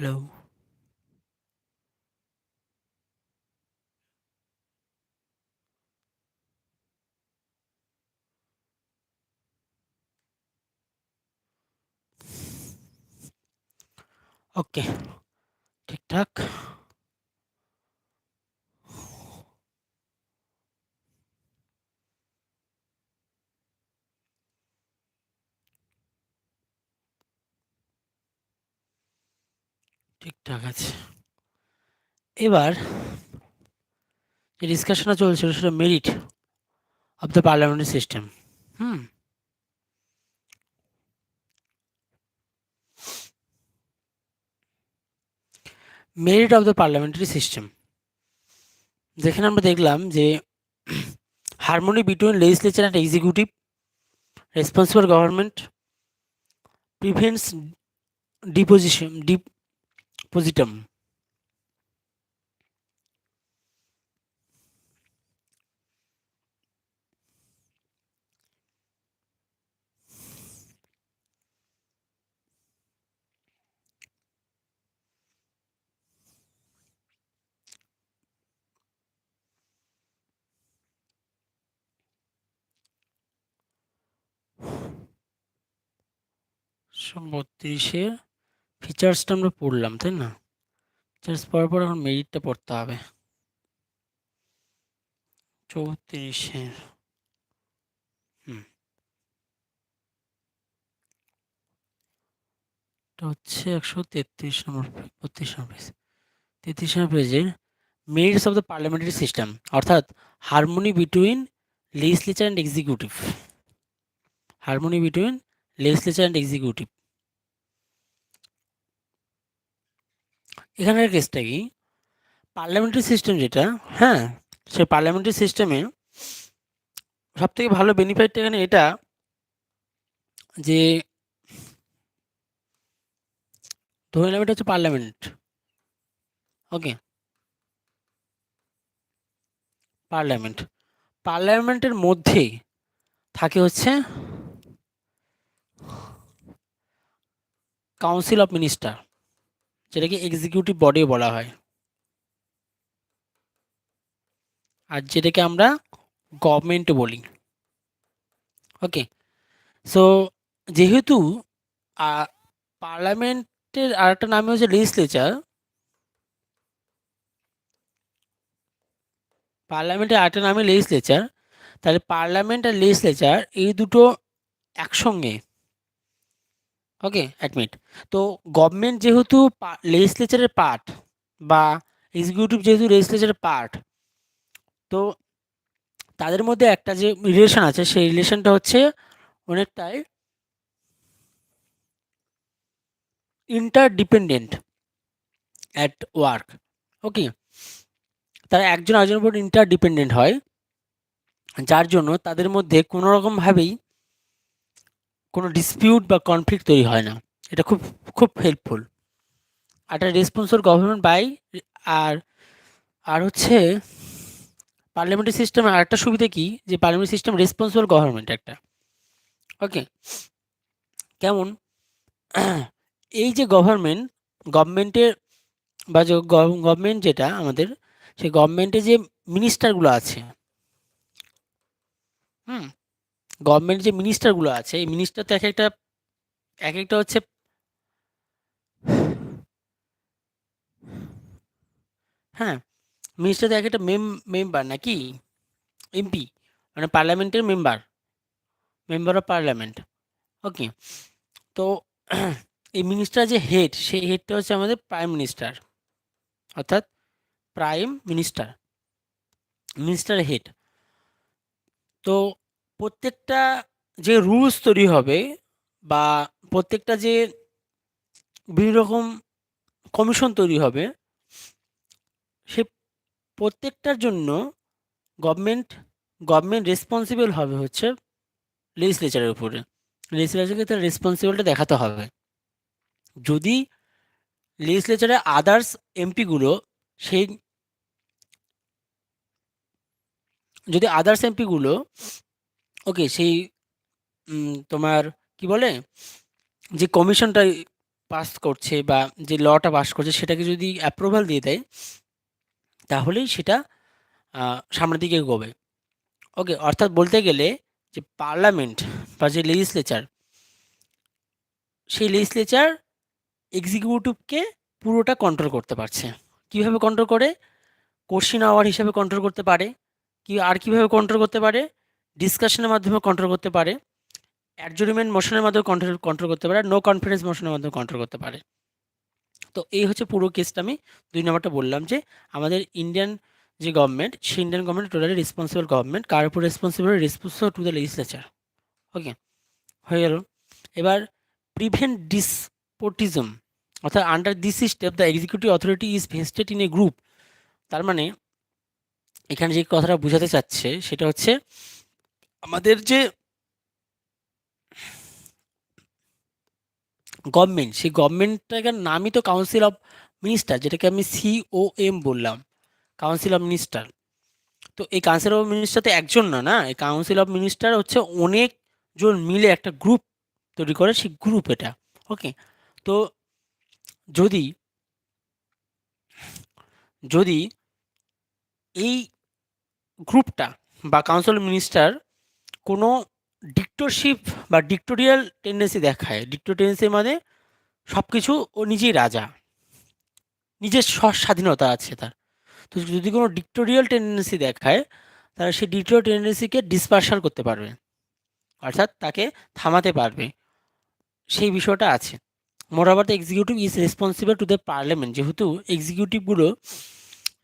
Hello. ওকে, ঠিকঠাক। ঠিকঠাক আছে। এবার যে ডিসকাশনটা চলছিল সেটা merit of the parliamentary system. Hmm merit of the parliamentary system, যেখানে আমরা দেখলাম যে harmony between legislature and executive, responsible government, prevents despotism. বত্রিশের ফিচার্সটা আমরা পড়লাম, তাই না? ফিচার্স পড়ার পর এখন মেরিটটা পড়তে হবে। 34-এর এটা হচ্ছে 133 নম্বর, 32 নম্বর পেজ। 33 নম্বর পেজের merits of the parliamentary system, অর্থাৎ harmony between legislature and executive. Harmony between legislature and executive. এখানের কেসটা কি, পার্লামেন্টারি সিস্টেম যেটা, হ্যাঁ, সেই পার্লামেন্টারি সিস্টেমে সব থেকে ভালো বেনিফিটটা এখানে এটা যে, ধরে নিলাম এটা হচ্ছে পার্লামেন্ট। ওকে, পার্লামেন্ট। পার্লামেন্টের মধ্যে থাকে হচ্ছে কাউন্সিল অফ মিনিস্টার, যেটাকে এক্সিকিউটিভ বডি বলা হয়, আর যেটাকে আমরা গভর্নমেন্ট বলি। ওকে, সো যেহেতু পার্লামেন্টের আরেকটা নাম হচ্ছে লেজিসলেচার, পার্লামেন্টের আরেকটা নামে লেজিসলেচার, তাহলে পার্লামেন্ট আর লেজিসলেচার এই দুটো একসঙ্গে। ওকে, এক মিনিট। তো গভর্নমেন্ট যেহেতু লেজিসলেচারের পার্ট, বা এক্সিকিউটিভ যেহেতু লেজিসলেচারের পার্ট, তো তাদের মধ্যে একটা যে রিলেশন আছে সেই রিলেশনটা হচ্ছে অনেকটাই ইন্টারডিপেন্ডেন্ট অ্যাট ওয়ার্ক। ওকে, তারা একজন আরেকজনের উপর ইন্টারডিপেন্ডেন্ট হয়, যার জন্য তাদের মধ্যে কোনো রকমভাবেই কোনো ডিসপিউট বা কনফ্লিক্ট তৈরি হয় না। এটা খুব খুব হেল্পফুল। আর একটা রেসপন্সিবল গভর্নমেন্ট বাই, আর আর হচ্ছে পার্লামেন্টারি সিস্টেমের আরেকটা সুবিধা কি, যে পার্লামেন্টারি সিস্টেম রেসপন্সিবল গভর্নমেন্ট একটা। ওকে, কেমন? এই যে গভর্নমেন্টের বা যে গভর্নমেন্ট যেটা আমাদের, সেই গভর্নমেন্টে যে মিনিস্টারগুলো আছে, হুম, গভর্নমেন্ট যে মিনিস্টারগুলো আছে, এই মিনিস্টার তো এক একটা হচ্ছে, হ্যাঁ, মিনিস্টার তো এক একটা মেম্বার নাকি, এমপি, মানে পার্লামেন্টের মেম্বার, মেম্বার অফ পার্লামেন্ট। ওকে, তো এই মিনিস্টার যে হেড, সেই হেডটা হচ্ছে আমাদের প্রাইম মিনিস্টার, অর্থাৎ প্রাইম মিনিস্টার, মিনিস্টার হেড। তো প্রত্যেকটা যে রুলস তৈরি হবে, বা প্রত্যেকটা যে বিভিন্ন রকম কমিশন তৈরি হবে, সে প্রত্যেকটার জন্য গভর্নমেন্ট গভর্নমেন্ট রেসপন্সিবল হবে হচ্ছে লেজিসলেচারের উপরে। লেজিসলেচারকে তার রেসপন্সিবলটা দেখাতে হবে। যদি লেজিসলেচারের আদার্স এমপিগুলো সেই যদি আদার্স এমপিগুলো, ওকে, সেই তোমার কি বলে, যে কমিশনটা পাস করছে বা যে লটা পাস করছে সেটাকে যদি অ্যাপ্রুভাল দিয়ে দেয়, তাহলেই সেটা সামনের দিকে এগোবে। ওকে, অর্থাৎ বলতে গেলে যে পার্লামেন্ট বা যে লেজিসলেচার, সেই লেজিসলেচার এক্সিকিউটিভকে পুরোটা কন্ট্রোল করতে পারছে। কিভাবে কন্ট্রোল করে? কোশ্চিন আওয়ার হিসাবে কন্ট্রোল করতে পারে। আর কিভাবে কন্ট্রোল করতে পারে? ডিসকাশনের মাধ্যমে কন্ট্রোল করতে পারে, অ্যাডজুর্নমেন্ট মোশনের মাধ্যমে কন্ট্রোল করতে পারে, নো কনফিডেন্স মোশনের মাধ্যমে কন্ট্রোল করতে পারে। তো এই হচ্ছে পুরো কেসটা। আমি 2 নম্বরটা বললাম যে আমাদের ইন্ডিয়ান যে গভর্নমেন্ট, সেই Indian government totally responsible government. কার উপর responsible? Responsible to the legislature. Okay, হয়ে গেল। এবার প্রিভেন্ট ডিসপোটিজম, অর্থাৎ under this step the executive authority is vested in a group. তার মানে এখানে যে কথাটা বোঝাতে চাচ্ছে সেটা হচ্ছে আমাদের যে গভর্নমেন্ট, সেই গভর্নমেন্টটার নামই তো কাউন্সিল অফ মিনিস্টার, যেটাকে আমি COM বললাম, কাউন্সিল অফ মিনিস্টার। তো এই কাউন্সিল অফ মিনিস্টার তো একজন না, না, এই কাউন্সিল অফ মিনিস্টার হচ্ছে অনেকজন মিলে একটা গ্রুপ তৈরি করে, সেই গ্রুপ এটা। ওকে, তো যদি যদি এই গ্রুপটা বা কাউন্সিল অফ মিনিস্টার কোনো ডিক্টেটরশিপ বা ডিক্টোরিয়াল টেন্ডেন্সি দেখায়, ডিক্টোরিয়াল মানে সব কিছু ও নিজেই রাজা, নিজের স্বাধীনতা আছে তার, তো যদি কোনো ডিক্টোরিয়াল টেন্ডেন্সি দেখায়, তাহলে সেই ডিক্টোরিয়াল টেন্ডেন্সিকে ডিসপার্সাল করতে পারবে, অর্থাৎ তাকে থামাতে পারবে, সেই বিষয়টা আছে। Moreover the executive is responsible to the parliament, যেহেতু এক্সিকিউটিভগুলো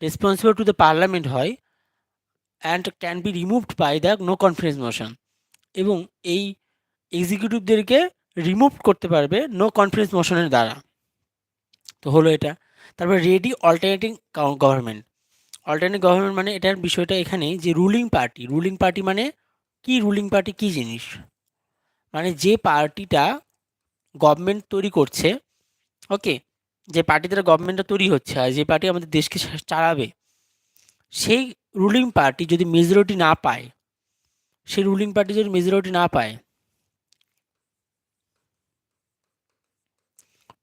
রেসপন্সিবল টু দ্য পার্লামেন্ট হয়, and can be removed by the no confidence motion, এবং এই এক্সিকিউটিভদেরকে রিমুভ করতে পারবে নো কনফিডেন্স মোশনের দ্বারা। তো হলো এটা। তারপর ready alternating government. Alternative government মানে এটার বিষয়টা এখানে যে রুলিং পার্টি মানে কি? রুলিং পার্টি কী জিনিস? মানে যে পার্টিটা গভর্নমেন্ট তৈরি করছে, ওকে, যে পার্টি দ্বারা গভর্নমেন্টটা তৈরি হচ্ছে আর যে পার্টি আমাদের দেশকে চালাবে, সেই রুলিং পার্টি যদি মেজরিটি না পায়, সেই রুলিং পার্টি যদি মেজরিটি না পায়,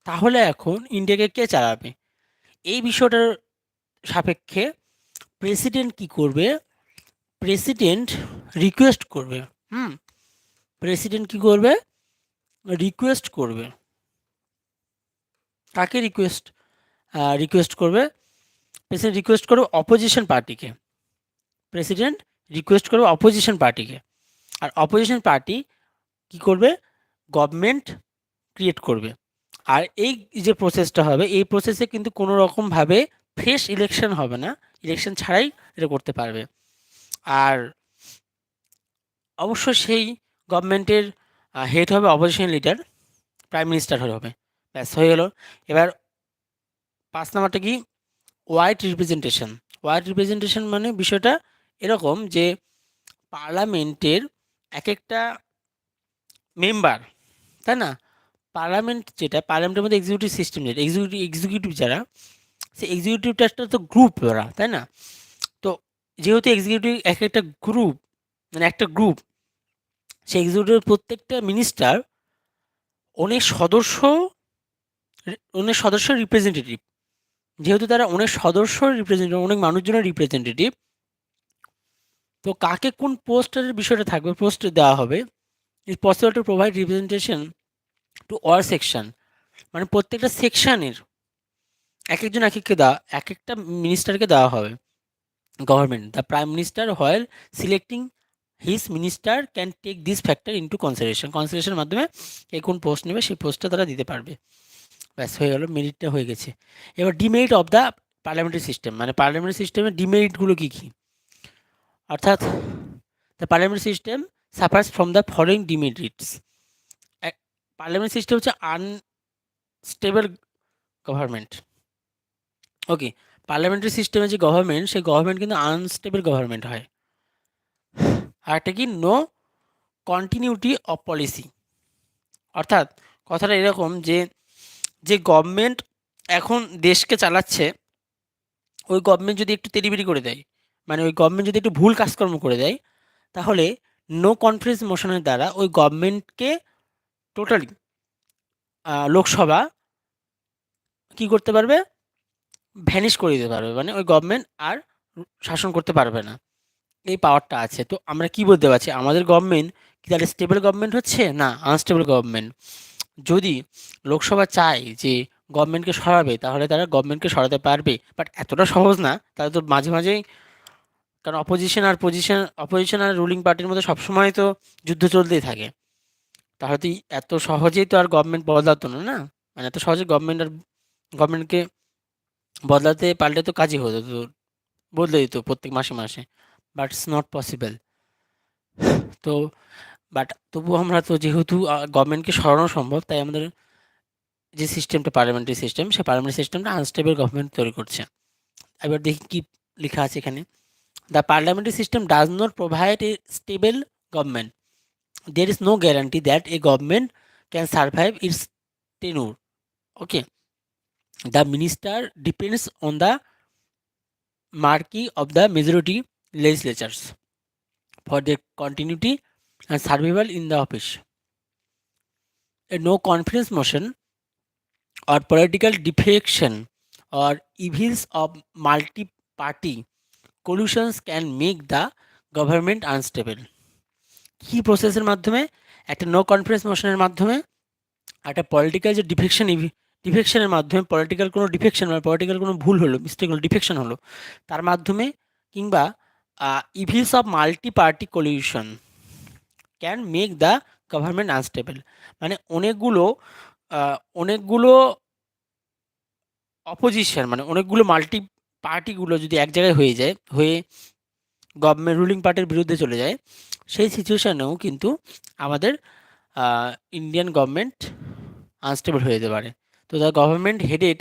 তাহলে এখন ইন্ডিয়াকে কে চালাবে? এই বিষয়টার সাপেক্ষে প্রেসিডেন্ট কি করবে? প্রেসিডেন্ট রিকোয়েস্ট করবে। হুম, প্রেসিডেন্ট কি করবে? রিকোয়েস্ট করবে। কাকে রিকোয়েস্ট করবে? প্রেসিডেন্ট রিকোয়েস্ট করবে অপোজিশন পার্টিকে। প্রেসিডেন্ট রিকোয়েস্ট করবে অপোজিশন পার্টিকে। আর অপোজিশন পার্টি কি করবে? গভর্নমেন্ট ক্রিয়েট করবে। আর এই যে প্রসেসটা হবে, এই প্রসেসে কিন্তু কোনো রকমভাবে ফ্রেশ ইলেকশন হবে না, ইলেকশন ছাড়াই এটা করতে পারবে। আর অবশ্য সেই গভর্নমেন্টের হেড হবে অপোজিশন লিডার, প্রাইম মিনিস্টার হবে। ব্যাস, হয়ে গেল। এবার 5 নম্বরটা কি? Wide representation. ওয়াইড রিপ্রেজেন্টেশন মানে বিষয়টা এরকম যে পার্লামেন্টের এক একটা মেম্বার, তাই না? পার্লামেন্ট যেটা, পার্লামেন্টের মধ্যে এক্সিকিউটিভ সিস্টেম, যেটা এক্সিকিউটিভ যারা, সেই এক্সিকিউটিভটা একটা তো গ্রুপ ওরা, তাই না? তো যেহেতু এক্সিকিউটিভ এক একটা গ্রুপ, মানে একটা গ্রুপ, সেই এক্সিকিউটিভের প্রত্যেকটা মিনিস্টার অনেক সদস্য, রিপ্রেজেন্টেটিভ। যেহেতু তারা অনেক সদস্য রিপ্রেজেন্টেটিভ, অনেক মানুষজনের রিপ্রেজেন্টেটিভ, তো কাকে কোন পোস্টের বিষয়টা থাকবে, পোস্ট দেওয়া হবে। Is possible to provide representation to all section, মানে প্রত্যেকটা সেকশনের এক একজন এক একটা মিনিস্টারকে দেওয়া হবে government. The prime minister while selecting his minister can take this factor into কনসিডারেশনের মাধ্যমে কে কোন পোস্ট নেবে সেই পোস্টটা তারা দিতে পারবে। ব্যাস, হয়ে গেল, মেরিটটা হয়ে গেছে। এবার demerit of the parliamentary system, মানে পার্লামেন্টারি সিস্টেমের ডিমেরিটগুলো কী কী? অর্থাৎ the parliamentary system suffers from the following demerits. Parliamentary system হচ্ছে আনস্টেবল গভর্নমেন্ট। ওকে, পার্লামেন্টারি সিস্টেমে যে গভর্নমেন্ট, সেই গভর্নমেন্ট কিন্তু আনস্টেবল গভর্নমেন্ট হয়। আর একটা কি? No continuity of policy. অর্থাৎ কথাটা এরকম যে যে গভর্নমেন্ট এখন দেশকে চালাচ্ছে, ওই গভর্নমেন্ট যদি একটু তেড়িবেড়ি করে দেয়, মানে ওই গভর্নমেন্ট যদি একটু ভুল কাজকর্ম করে দেয়, তাহলে নো কনফিডেন্স মোশনের দ্বারা ওই গভর্নমেন্টকে টোটালি লোকসভা কি করতে পারবে, ভ্যানিশ করে দিতে পারবে, মানে ওই গভর্নমেন্ট আর শাসন করতে পারবে না, এই পাওয়ারটা আছে। তো আমরা কি বলতে পারছি, আমাদের গভর্নমেন্ট কি তাহলে স্টেবল গভর্নমেন্ট হচ্ছে না, আনস্টেবল গভর্নমেন্ট। যদি লোকসভা চায় যে গভর্নমেন্টকে সরাবে, তাহলে তারা গভর্নমেন্টকে সরাতে পারবে, বাট এতটা সহজ না, তারা তো মাঝে মাঝেই, কারণ অপোজিশন আর রুলিং পার্টির মধ্যে সবসময় তো যুদ্ধ চলতেই থাকে, তাহলে তো এত সহজেই তো আর গভর্নমেন্ট বদলাতো না, না, মানে এত সহজে গভর্নমেন্টকে বদলাতে পারলে তো কাজই হতো, তো বদলে দিত প্রত্যেক মাসে মাসে, বাট ইটস নট পসিবল। তো বাট তবু আমরা তো যেহেতু গভর্নমেন্টকে সরানো সম্ভব, তাই আমাদের যে সিস্টেমটা পার্লামেন্টারি সিস্টেম, সেই পার্লামেন্টারি সিস্টেমটা আনস্টেবল গভর্নমেন্ট তৈরি করছে। এবার দেখি কি লেখা আছে এখানে। The parliamentary system does not provide a stable government, there is no guarantee that a government can survive its tenure. Okay, the minister depends on the marquee of the majority legislatures for their continuity and survival in the office. A no confidence motion or political defection or evils of multi-party collusions can make the government unstable. কি প্রসেসের মাধ্যমে, একটা no confidence মোশনের মাধ্যমে, একটা political যে ডিফেকশনের মাধ্যমে, political কোনো defection মানে পলিটিক্যাল কোনো ভুল হলো, মিস্টেক হলো, ডিফেকশন হলো, তার মাধ্যমে, কিংবা evils of multi party collision can make the government unstable, মানে অনেকগুলো অপোজিশন, মানে অনেকগুলো মাল্টি পার্টিগুলো যদি এক জায়গায় হয়ে গভর্নমেন্ট রুলিং পার্টির বিরুদ্ধে চলে যায়, সেই সিচুয়েশনেও কিন্তু আমাদের ইন্ডিয়ান গভর্নমেন্ট আনস্টেবল হয়ে যেতে পারে। তো দ্য গভর্নমেন্ট হেডেড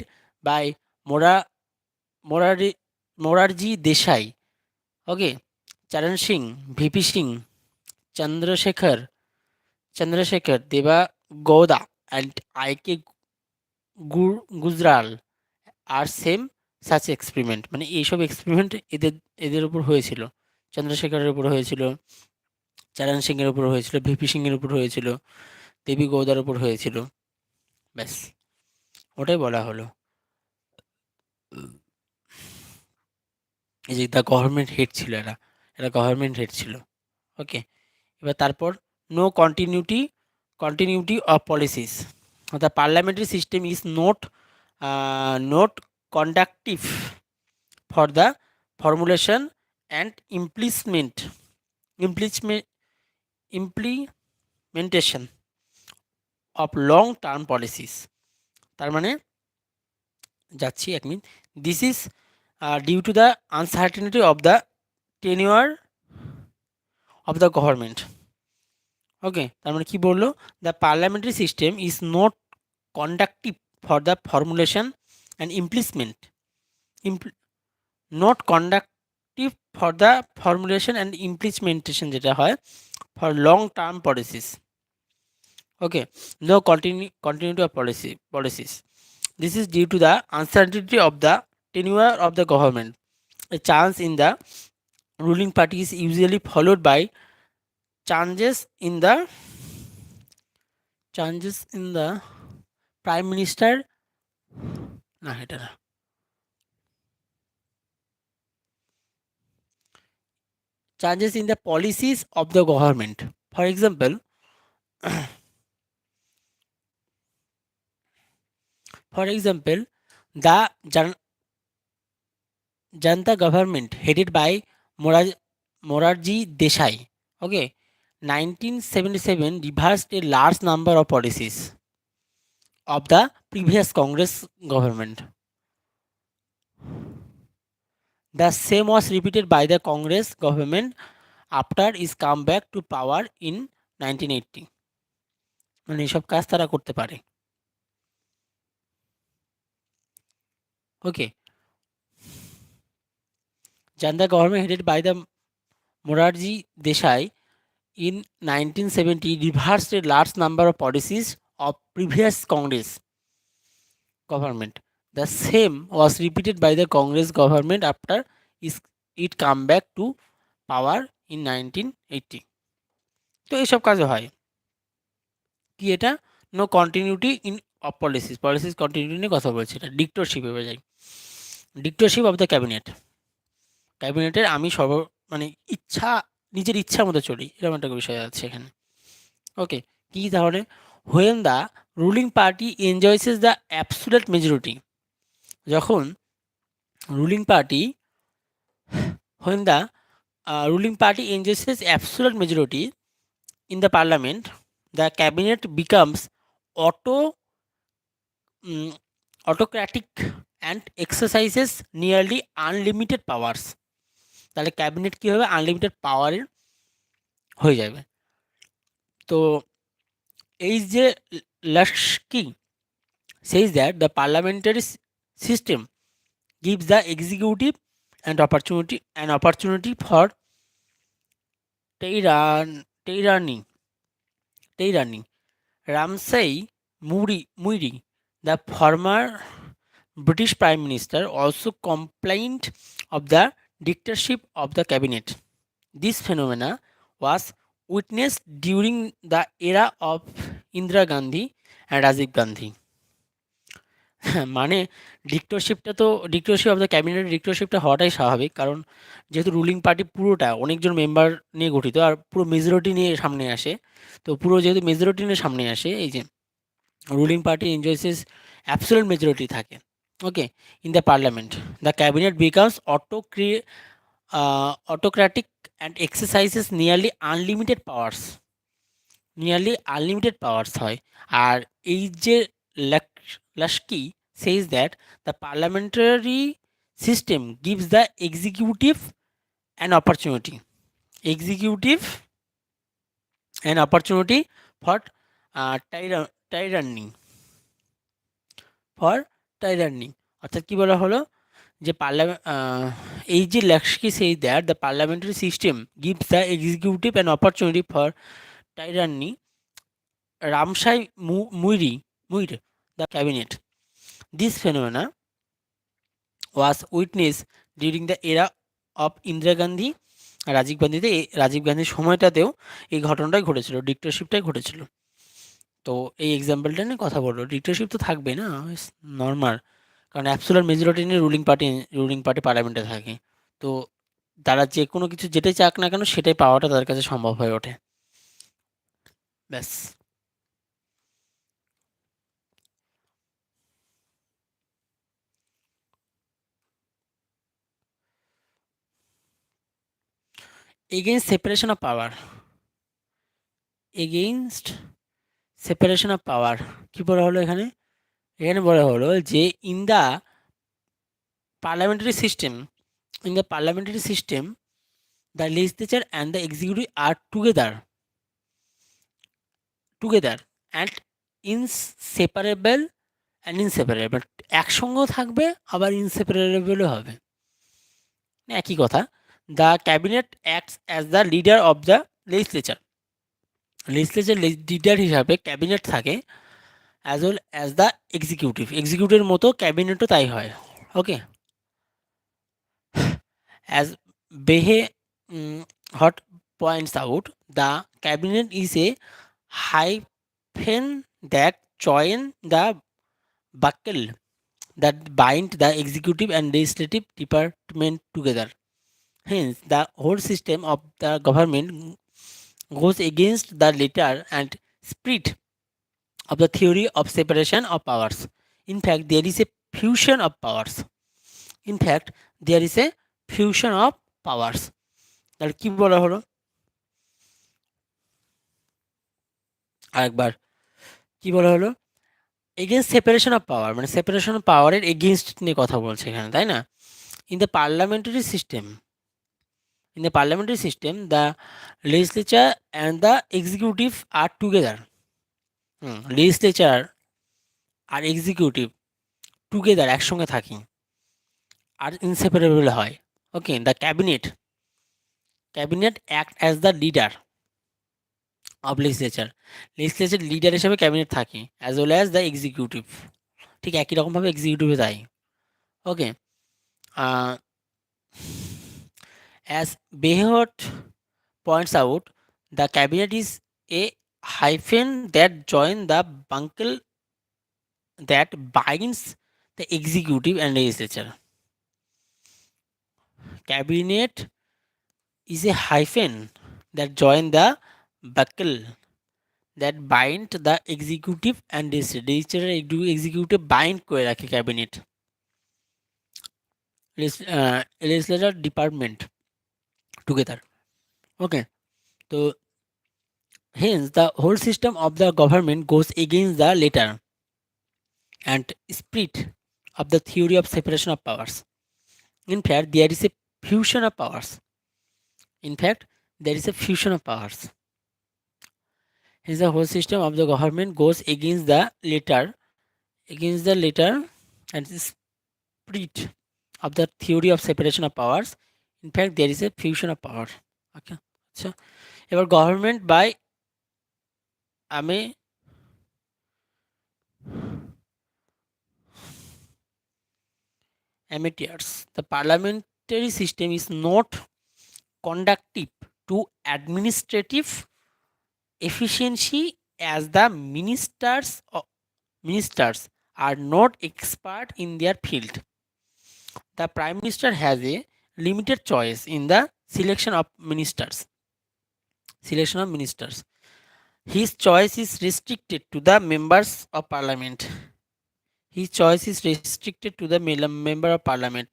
বাই মোরা মোরারি মোরারজি দেশাই, ওকে, চরণ সিং, ভিপি সিং, চন্দ্রশেখর দেবা Gowda and I K Gujral are same such experiment, মানে এইসব এক্সপেরিমেন্ট এদের উপর হয়েছিল, চন্দ্রশেখরের উপর হয়েছিল, চরণ সিংয়ের উপর হয়েছিল, ভিপি সিংয়ের উপর হয়েছিল, দেবী গৌদার উপর হয়েছিল, ব্যাস ওটাই বলা হলো। এই যে দ্য গভর্নমেন্ট হেড ছিল, এরা গভর্নমেন্ট হেড ছিল। ওকে, এবার তারপর no continuity of policies, the parliamentary system is not conductive for the formulation and ইমপ্লিচমেন্ট implementation of long term policies. তার মানে, যাচ্ছি এক minute, this is due to the uncertainty of the tenure of the government. Okay, তার মানে কি বললো, the parliamentary system is not conductive for the formulation and not conductive for the formulation and implementation, যেটা হয় for long term policies. Okay, no continuity of policies. This is due to the uncertainty of the tenure of the government. A change in the ruling party is usually followed by changes in the prime minister, না এটা না, changes in the policies of the government. For example, the Janta government headed by Morarji Desai, okay, 1977 reversed a large number of policies of the previous Congress government. The same was repeated by the Congress government after its comeback to power in 1980. মানে এইসব কাজ তারা করতে পারে। ওকে, Janta government headed by the Morarji Desai in 1970 reversed a large number of policies of previous Congress government. The same was repeated by the Congress government after it come back to power in 1980. তো এইসব কাজও হয় কি, এটা no continuity in of policies continuity নিয়ে কথা বলছি। এটা ডিক্টেটরশিপ এবার যাই। ডিক্টেটরশিপ অফ দ্য ক্যাবিনেটের আমি মানে নিজের ইচ্ছা মতো চলি, এরকম একটা বিষয় আছে এখানে। ওকে, কি তাহলে? When the ruling party enjoys the absolute majority, যখন ruling party when the ruling party enjoys absolute majority in the parliament, the cabinet becomes auto mm, autocratic and exercises nearly unlimited powers. তাহলে cabinet কি হবে? Unlimited পাওয়ারের হয়ে যাবে। তো এই যে Laski says that the parliamentary system gives the executive an opportunity for tyranny. Ramsay Muri, the former British Prime Minister, also complained of the dictatorship of the cabinet. This phenomena was witnessed during the era of Indira Gandhi and Rajiv Gandhi. মানে dictatorship of the cabinet ডিক্টেটরশিপটা হওয়াটাই স্বাভাবিক, কারণ যেহেতু ruling party পুরোটা অনেকজন member নিয়ে গঠিত আর পুরো মেজরিটি নিয়ে সামনে আসে, তো পুরো যেহেতু মেজরিটি নিয়ে সামনে আসে, এই যে ruling party enjoys absolute majority থাকে। Okay, in the parliament the cabinet becomes autocratic and exercises nearly unlimited powers হয়। আর এই যে Laski says that the parliamentary system gives the executive an opportunity for tyranny অর্থাৎ কি বলা হলো যে এই যে Laski says that the parliamentary system gives the executive an opportunity for tyranny. Ramsay Muir, the cabinet. This phenomena was witnessed during the era of Indira Gandhi, Rajiv গান্ধীর সময়টাতেও এই ঘটনাটাই ঘটেছিল, ডিক্টেটরশিপটাই ঘটেছিল। তো এই এক্সাম্পলটা নিয়ে কথা বললো। ডিক্টেটরশিপ তো থাকবে না, নর্মাল, কারণ অ্যাবসোলিউট মেজরিটি নিয়ে রুলিং পার্টি পার্লামেন্টে থাকে। তো তারা যে কোনো কিছু যেটাই চাক না কেন সেটাই পাওয়াটা তাদের কাছে সম্ভব হয়ে ওঠে। ব্যাস। এগেইনস্ট সেপারেশন অফ পাওয়ার কি বলা হলো এখানে বলা হলো যে in the parliamentary system the legislature and the executive are together and inseparable একসঙ্গেও থাকবে, আবার ইনসেপারেবলও হবে, একই কথা। The cabinet acts as the leader of the legislature leader হিসাবে ক্যাবিনেট থাকে, অ্যাজ ওয়েল অ্যাজ দ্য এক্সিকিউটিভের মতো ক্যাবিনেটও তাই হয়। ওকে, অ্যাজ বেহে হট points out, the cabinet is a hyphen that join the buckle that bind the executive and legislative department together. Hence, the whole system of the government goes against the letter and spirit of the theory of separation of powers. In fact, there is a fusion of powers. তাহলে কি বলা হলো আরেকবার, কি বলা হলো? Against separation of পাওয়ার, মানে separation of পাওয়ারের এগেইনস্ট নিয়ে কথা বলছে এখানে, তাই না? In the parliamentary system the legislature and the executive are together. Legislature আর এক্সিকিউটিভ টুগেদার একসঙ্গে থাকি আর ইনসেপারেবল হয়। Okay, the cabinet act as the leader of legislature leader হিসেবে ক্যাবিনেট থাকে, as well as the executive, ঠিক একই রকমভাবে এক্সিকিউটিভে তাই। ওকে, অ্যাজ বেহট points out, the cabinet is a hyphen that join the buckle that binds the executive and legislature. Cabinet is a hyphen that join the buckle that bind the executive and legislature. Executive bind করে রাখে cabinet, legislature department together. Okay, so hence the whole system of the government goes against the letter and spirit of the theory of separation of powers. In fact, there is a fusion of powers. In fact, there is a fusion of powers. Hence, the whole system of the government goes against the letter and the spirit of the theory of separation of powers. In fact, there is a fusion of power. Okay. So, এবার government by আমি amateurs. The parliamentary system is not conducive to administrative efficiency as the ministers are not expert in their field. The prime minister has a limited choice in the selection of ministers. His choice is restricted to the members of parliament. His choice is restricted to the member of parliament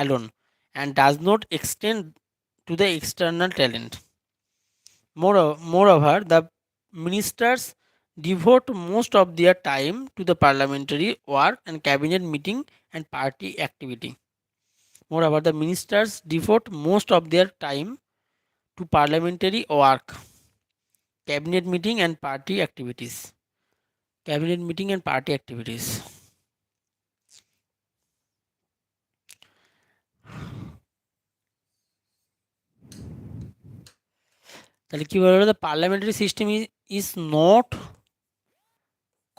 alone and does not extend to the external talent. Moreover, the ministers devote most of their time to the parliamentary work and cabinet meeting and party activity. Moreover, the ministers devote most of their time to parliamentary work, cabinet meeting and party activities. তাহলে কি বলবো, the parliamentary system is not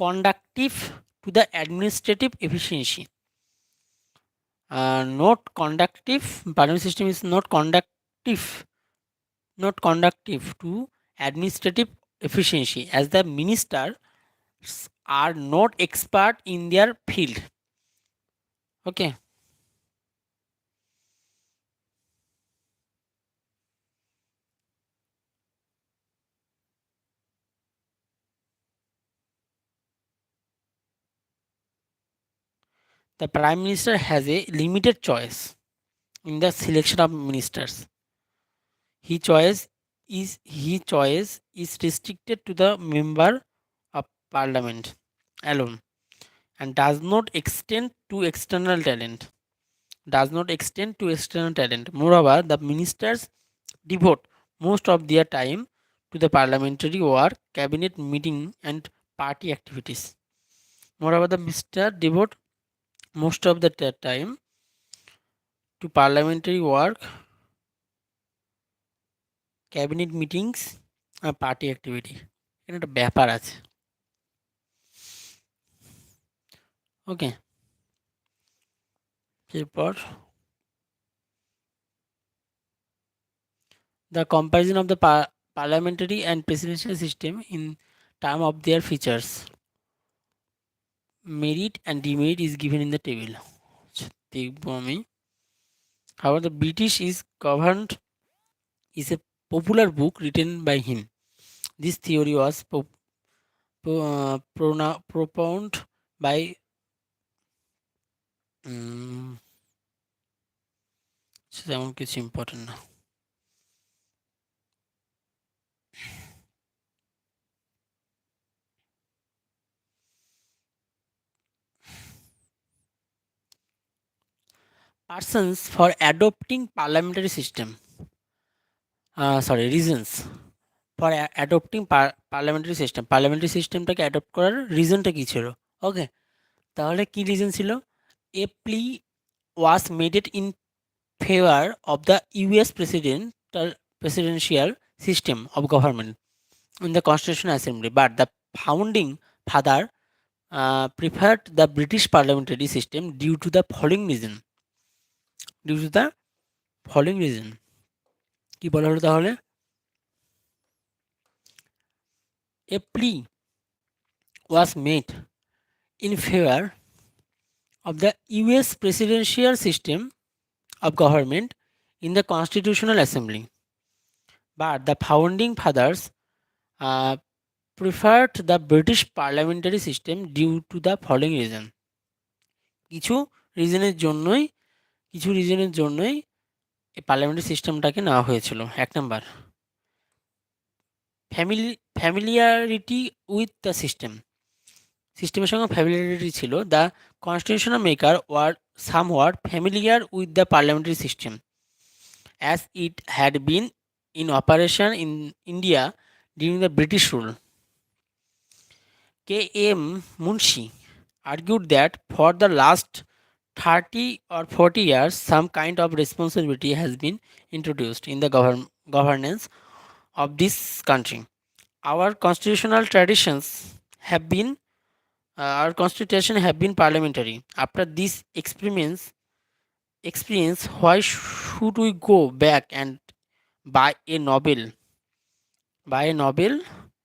conducive to the administrative efficiency. Parliamentary system is not conducive to administrative efficiency as the ministers are not expert in their field. Okay. The prime minister has a limited choice in the selection of ministers. His choice is restricted to the member of parliament alone and does not extend to external talent. Moreover, the ministers devote most of their time to the parliamentary work, cabinet meeting and party activities. Moreover, the minister devote most of the time to parliamentary work, cabinet meetings and party activity. এখানে একটা ব্যাপার আছে। ওকে, এরপর the comparison of the parliamentary and presidential system in terms of their features, merit and demerit is given in the table. দেখবো আমি। However, the British is governed is a popular book written by him. This theory was propounded by তেমন কিছু important না। Persons for adopting parliamentary system, reasons for adopting parliamentary system. Parliamentary systemটাকে adopt করার রিজনটা কি ছিল? ওকে, তাহলে কি রিজন ছিল? A plea was made in favor of the US presidential system of government in the Constitutional Assembly, but the founding father preferred the British parliamentary system due to the following reason. কি বলা হলো তাহলে? A plea was made in favor of the US presidential system of government in the Constitutional Assembly. But the founding fathers uh, preferred the British parliamentary system due to the following reason. কিছু রিজনের জন্যই কিছু রিজনের জন্যই এই parliamentary সিস্টেমটাকে নেওয়া হয়েছিল। এক number, familiarity with the system, সিস্টেমের সঙ্গে ফ্যামিলিয়ারিটি ছিল। The constitutional maker were somewhat familiar with the parliamentary system as it had been in operation in India during the British rule. K.M. Munshi argued that for the last 30 or 40 years, some kind of responsibility has been introduced in the governance of this country. Our constitutional traditions have been, our constitution have been parliamentary. After this experience, why should we go back and buy a novel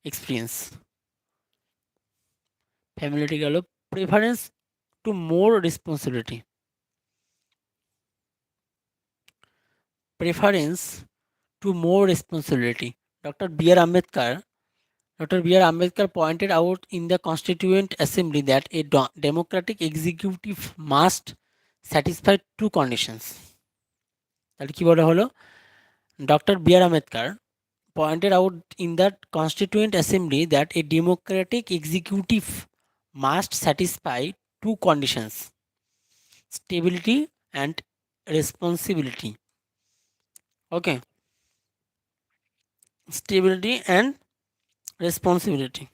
experience? Familiarity গেল, preference to more responsibility. Preference to more responsibility. Dr. B.R. Ambedkar pointed out in the Constituent Assembly that a democratic executive must satisfy two conditions. তাহলে কি বলা হলো? Dr. B.R. Ambedkar pointed out in the Constituent Assembly that a democratic executive must satisfy two conditions: stability and responsibility. Okay, stability and responsibility.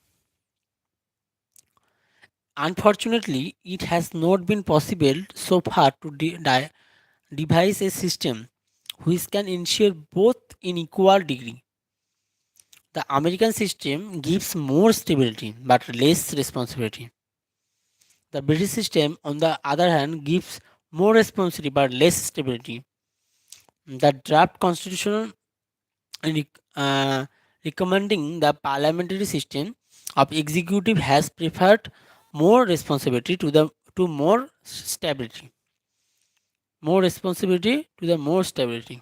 Unfortunately, it has not been possible so far to devise a system which can ensure both in equal degree. The American system gives more stability but less responsibility. The British system, on the other hand, gives more responsibility but less stability. The draft constitution recommending the parliamentary system of executive has preferred more responsibility to more stability. More responsibility to the more stability.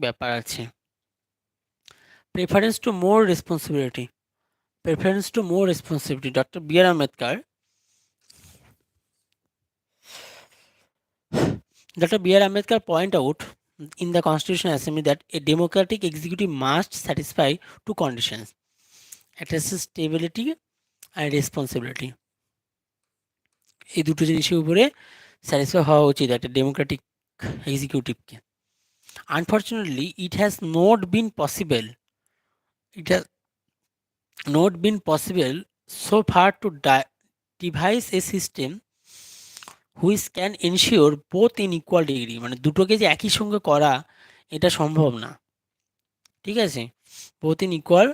ব্যাপার আছে। Preference to more responsibility. Preference to more responsibility. Dr. B.R. Ambedkar point out in the Constitutional Assembly that a democratic executive must satisfy two conditions: addresses stability and responsibility. এই দুটো জিনিসের উপরে satisfy হওয়া উচিত একটা Democratic এক্সিকিউটিভকে। Unfortunately, it has not been possible so far to devise a system which can ensure both in equal degree. মানে দুটোকে যে একই সঙ্গে করা এটা সম্ভব না, ঠিক আছে? both in equal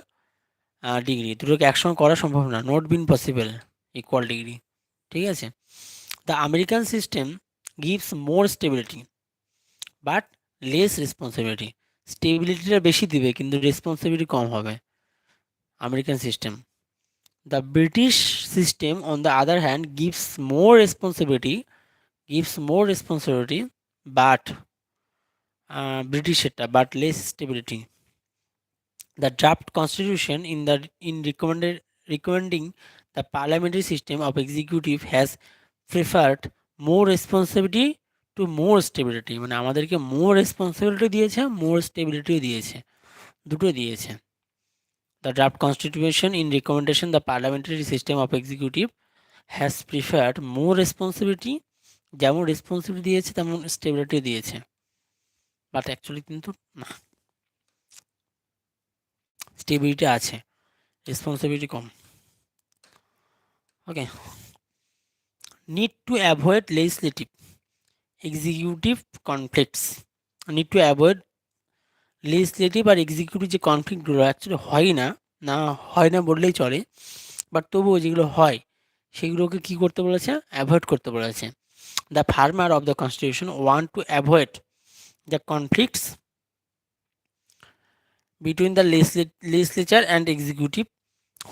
degree, দুটোকে একসঙ্গে করা সম্ভব না, not been possible equal degree, ঠিক আছে? The American system gives more stability but less responsibility. স্টেবিলিটিটা বেশি দিবে কিন্তু রেসপন্সিবিলিটি কম হবে American system. The British system, on the other hand, gives more responsibility but but less stability. The draft constitution recommending the parliamentary system of executive has preferred more responsibility to more stability. মানে আমাদেরকে more responsibility দিয়েছে, more stability দিয়েছে, দুটো দিয়েছে। The draft constitution in recommendation the parliamentary system of executive has preferred more responsibility, যেমন responsibility দিয়েছে তেমন stability দিয়েছে, বাট অ্যাকচুয়ালি কিন্তু না, স্টেবিলিটি আছে, responsibility com. Okay, need to avoid legislative executive conflicts. Need to avoid legislative আর executive যে কনফ্লিক্টগুলো অ্যাকচুয়ালি হয় না বললেই চলে, বাট তবুও যেগুলো হয় সেগুলোকে কী করতে বলেছে? অ্যাভয়েড করতে বলেছে। The farmer of the constitution want to avoid the conflicts between the legislature and executive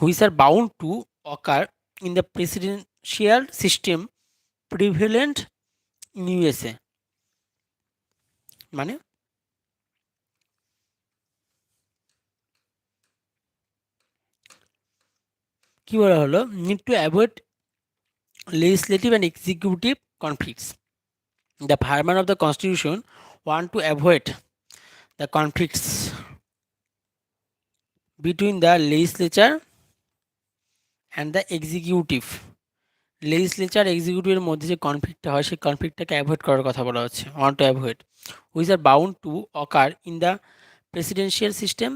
which are bound to occur in the presidential system prevalent in USA. মানে কি বলা হলো, need to avoid legislative and executive conflicts. The farmer of the constitution want to avoid the conflicts between the legislature and the executive. Legislature এক্সিকিউটিভের মধ্যে যে কনফ্লিক্টটা হয় সেই কনফ্লিক্টটাকে avoid করার কথা বলা হচ্ছে, want to avoid, which are bound to occur in the presidential system,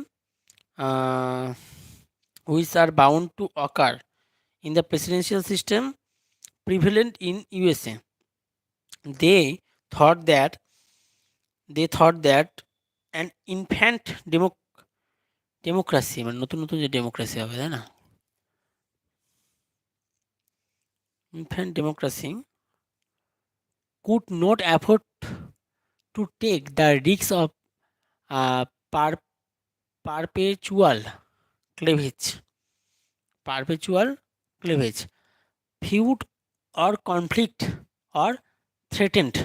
which are bound to occur in the presidential system prevalent in USA. They thought that an infant democracy, মানে নতুন নতুন যে democracy হবে তাই না, infant democracy could not afford to take the risk of uh, perpetual cleavage, feud or conflict or threatened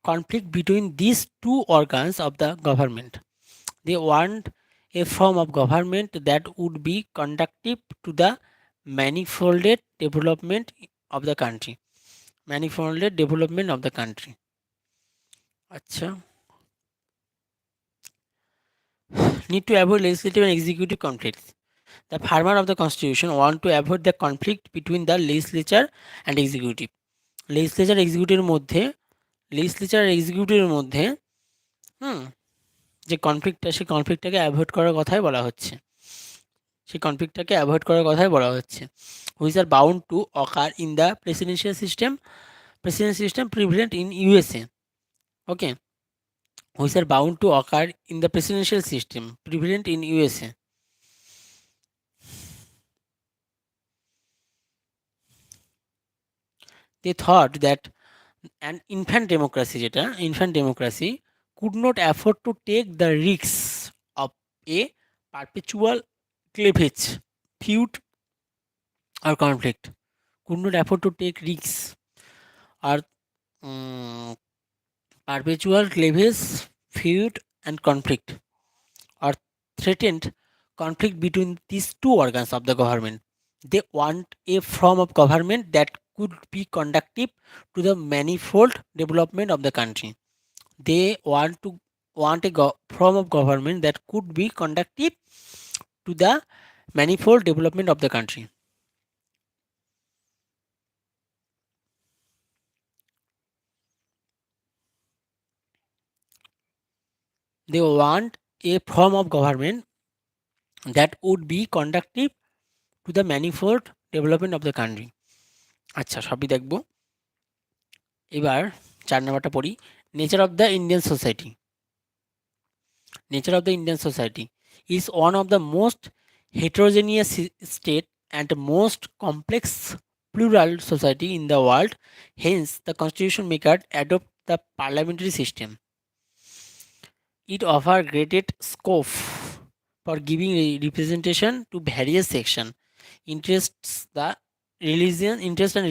conflict between these two organs of the government. They want a form of government that would be conducive to the manifolded development of the country. আচ্ছা, need to avoid legislative and executive conflicts. The farmer of the constitution want to avoid the conflict between the legislature and executive. legislature আর এক্সিকিউটিভের মধ্যে যে কনফ্লিক্টটা, সেই কনফ্লিক্টটাকে avoid করার কথাই বলা হচ্ছে, which are bound to occur in the presidential system prevalent in USA. Okay, which are bound to occur in the presidential system prevalent in USA. They thought that an infant democracy could not afford to take the risks of a perpetual cleavage, feud or conflict. Could not afford to take risks or perpetual cleavage, feud and conflict or threatened conflict between these two organs of the government. They want a form of government that could be conducive to the manifold development of the country. They want a form of government that could be conducive to the manifold development of the country. They want a form of government that would be conducive to the manifold development of the country. আচ্ছা, সবই দেখবো। এবার 4 নাম্বারটা পড়ি। Nature of the Indian society is one of the most heterogeneous state and most complex plural society in the world. Hence, the constitution maker adopt the parliamentary system. It offers greater scope for giving representation to various sections, interest and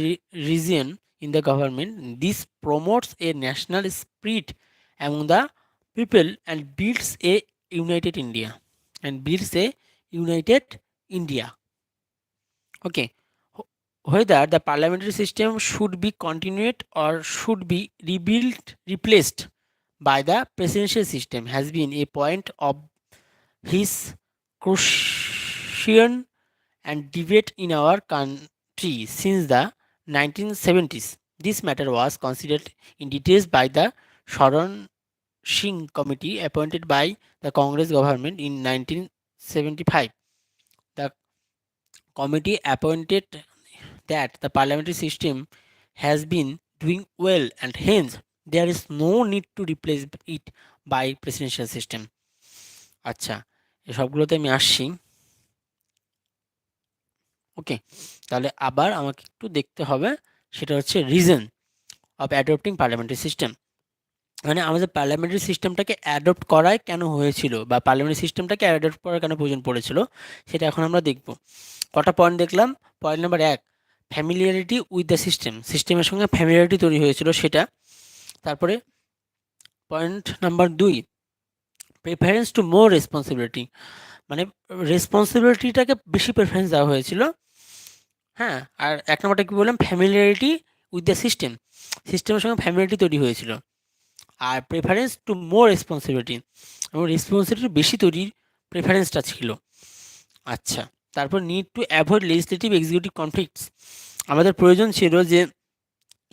region in the government. This promotes a national spirit among the people and builds a united India. Okay, whether the parliamentary system should be continued or should be replaced by the presidential system has been a point of his crucial and debate in our country since the 1970s. This matter was considered in details by the Sharon Singh committee appointed by the Congress government in 1975. The committee appointed that the parliamentary system has been doing well and hence there is no need to replace it by presidential system. আচ্ছা, এসবগুলোতে আমি আসছি। ওকে, তাহলে আবার আমাকে একটু দেখতে হবে, সেটা হচ্ছে reason of adopting parliamentary system. মানে আমাদের পার্লামেন্টারি সিস্টেমটাকে অ্যাডপ্ট করায় কেন হয়েছিল বা পার্লামেন্টারি সিস্টেমটাকে অ্যাডপ্ট করার কেন প্রয়োজন পড়েছিল, সেটা এখন আমরা দেখব। কটা পয়েন্ট দেখলাম? Point number 1, familiarity with the system, সিস্টেমের সঙ্গে ফ্যামিলিয়ারিটি তৈরি হয়েছিল সেটা। তারপরে point number 2, preference to more responsibility, মানে রেসপন্সিবিলিটিটাকে বেশি প্রেফারেন্স দেওয়া হয়েছিল। হ্যাঁ, আর 1 নম্বরটা কি বললাম, ফ্যামিলিয়ারিটি উইথ দ্য সিস্টেম, সিস্টেমের সঙ্গে ফ্যামিলিয়ারিটি তৈরি হয়েছিল। আর প্রেফারেন্স টু মোর রেসপন্সিবিলিটি, এবং রেসপন্সিবিলিটি বেশি তৈরির প্রেফারেন্সটা ছিল। আচ্ছা, তারপর need to avoid legislative executive conflicts, আমাদের প্রয়োজন ছিল যে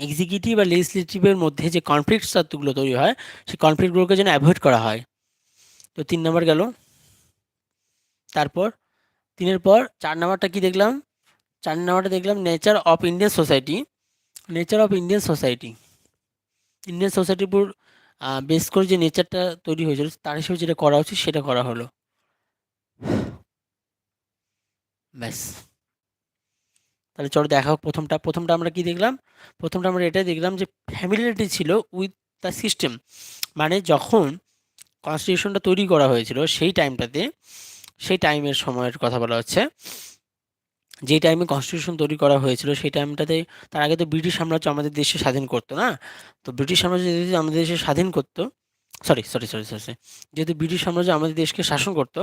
এক্সিকিউটিভ আর লেজিসলেটিভের মধ্যে যে কনফ্লিক্টসগুলো তৈরি হয় সেই কনফ্লিক্টগুলোকে যেন অ্যাভয়েড করা হয়। তো 3 নম্বর গেল। তারপর 3-এর পর 4 নম্বরটা কি দেখলাম, 4 নম্বরটা দেখলাম nature of Indian society. Nature of Indian society, Indian সোসাইটির উপর বেস করে যে নেচারটা তৈরি হয়েছিল তার হিসেবে যেটা করা উচিত সেটা করা হলো। ব্যাস, তাহলে চলো দেখা হোক। প্রথমটা আমরা কি দেখলাম, প্রথমটা আমরা এটাই দেখলাম যে ফ্যামিলিয়ারিটি ছিল উইথ দ্য সিস্টেম, মানে যখন কনস্টিটিউশনটা তৈরি করা হয়েছিল সেই টাইমটাতে, সেই টাইমের সময়ের কথা বলা হচ্ছে, যে টাইমে কনস্টিটিউশন তৈরি করা হয়েছিল সেই টাইমটাতে, তার আগে তো ব্রিটিশ সাম্রাজ্য আমাদের দেশে স্বাধীন করতো না। তো ব্রিটিশ সাম্রাজ্য যদি আমাদের দেশে স্বাধীন করতো, সরি সরি সরি সরি যেহেতু ব্রিটিশ সাম্রাজ্য আমাদের দেশকে শাসন করতো,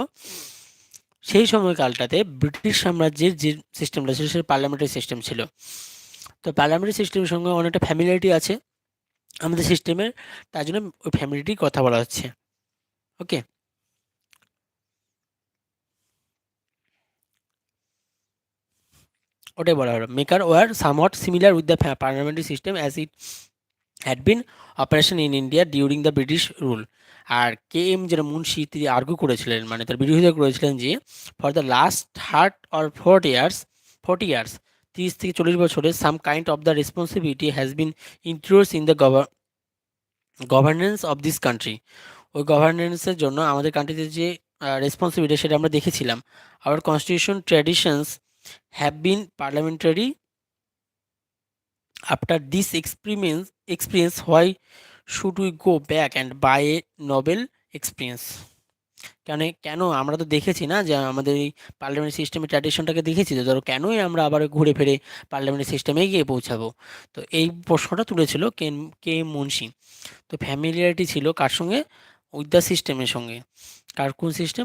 সেই সময়কালটাতে ব্রিটিশ সাম্রাজ্যের যে সিস্টেমটা ছিল সেটা পার্লামেন্টারি সিস্টেম ছিল। তো পার্লামেন্টারি সিস্টেমের সঙ্গে অনেকটা ফ্যামিলিয়ারিটি আছে আমাদের সিস্টেমের, তার জন্য ওই ফ্যামিলিটির কথা বলা হচ্ছে। ওকে, ওটাই বলা হলো। Maker were somewhat similar with the parliamentary system as it had been operation in India during the British rule. আর কে এম যেটা মুন্সি তিনি আর্গু করেছিলেন, মানে তার বিরোধিতা করেছিলেন যে ফর দ্য লাস্ট 40 ইয়ার্স 30 থেকে 40 বছরে some kind of the responsibility has been introduced in the governance of this country. ওই গভর্নেন্সের জন্য আমাদের কান্ট্রিতে যে রেসপন্সিবিলিটি সেটা আমরা দেখেছিলাম। Hour constitution traditions have been parliamentary. After this experience why should we go back and buy a novel experience? কেন আমরা তো দেখেছি না যে আমাদের এই পার্লামেন্টারি সিস্টেমের ট্র্যাডিশনটাকে দেখেছি, তো ধরো কেনই আমরা আবার ঘুরে ফিরে পার্লামেন্টারি সিস্টেমে গিয়ে পৌঁছাবো? তো এই প্রশ্নটা তুলেছিল কে এম মুন্সি। তো ফ্যামিলিয়ারিটি ছিল কার সঙ্গে, উইথ দ্য সিস্টেমের সঙ্গে। কার কোন সিস্টেম,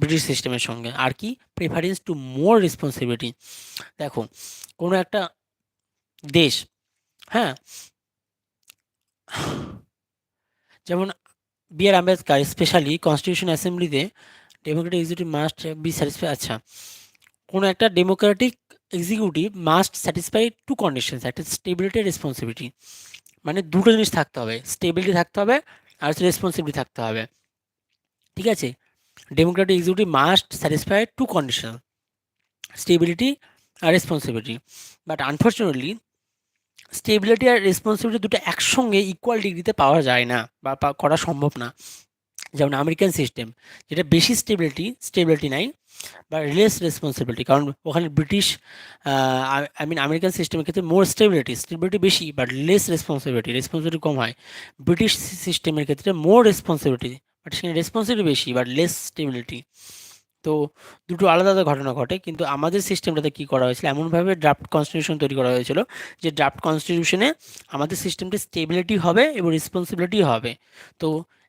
ব্রিটিশ সিস্টেমের সঙ্গে। আর কি, প্রেফারেন্স টু মোর রেসপন্সিবিলিটি। দেখো কোনো একটা দেশ, হ্যাঁ, যেমন B R Ambedkar specially constitution অ্যাসেম্বলিতে democratic executive must be satisfy. আচ্ছা, কোনো একটা democratic executive must satisfy two conditions, একটা স্টেবিলিটি রেসপন্সিবিলিটি, মানে দুটো জিনিস থাকতে হবে, স্টেবিলিটি থাকতে হবে আর রেসপন্সিবিলিটি থাকতে হবে। ঠিক আছে, democratic executive must satisfy two condition, stability আর রেসপন্সিবিলিটি। বাট আনফর্চুনেটলি স্টেবিলিটি আর রেসপন্সিবিলিটি দুটো একসঙ্গে ইকুয়াল ডিগ্রিতে পাওয়া যায় না বা করা সম্ভব না। যেমন আমেরিকান সিস্টেম, যেটা বেশি স্টেবিলিটি নাই বা লেস রেসপন্সিবিলিটি, কারণ ওখানে ব্রিটিশ আমেরিকান সিস্টেমের ক্ষেত্রে মোর স্টেবিলিটি বেশি বাট লেস রেসপন্সিবিলিটি কম হয়। ব্রিটিশ সিস্টেমের ক্ষেত্রে মোর রেসপন্সিবিলিটি বাট সেখানে রেসপন্সিবিলিটি বেশি বাট লেস স্টেবিলিটি। তো দুটো আলাদা আলাদা ঘটনা ঘটে, কিন্তু আমাদের সিস্টেমটাতে কী করা হয়েছিল, এমনভাবে ড্রাফট কনস্টিটিউশন তৈরি করা হয়েছিল যে ড্রাফট কনস্টিটিউশনে আমাদের সিস্টেমটি স্টেবিলিটি হবে এবং রেসপন্সিবিলিটি হবে। তো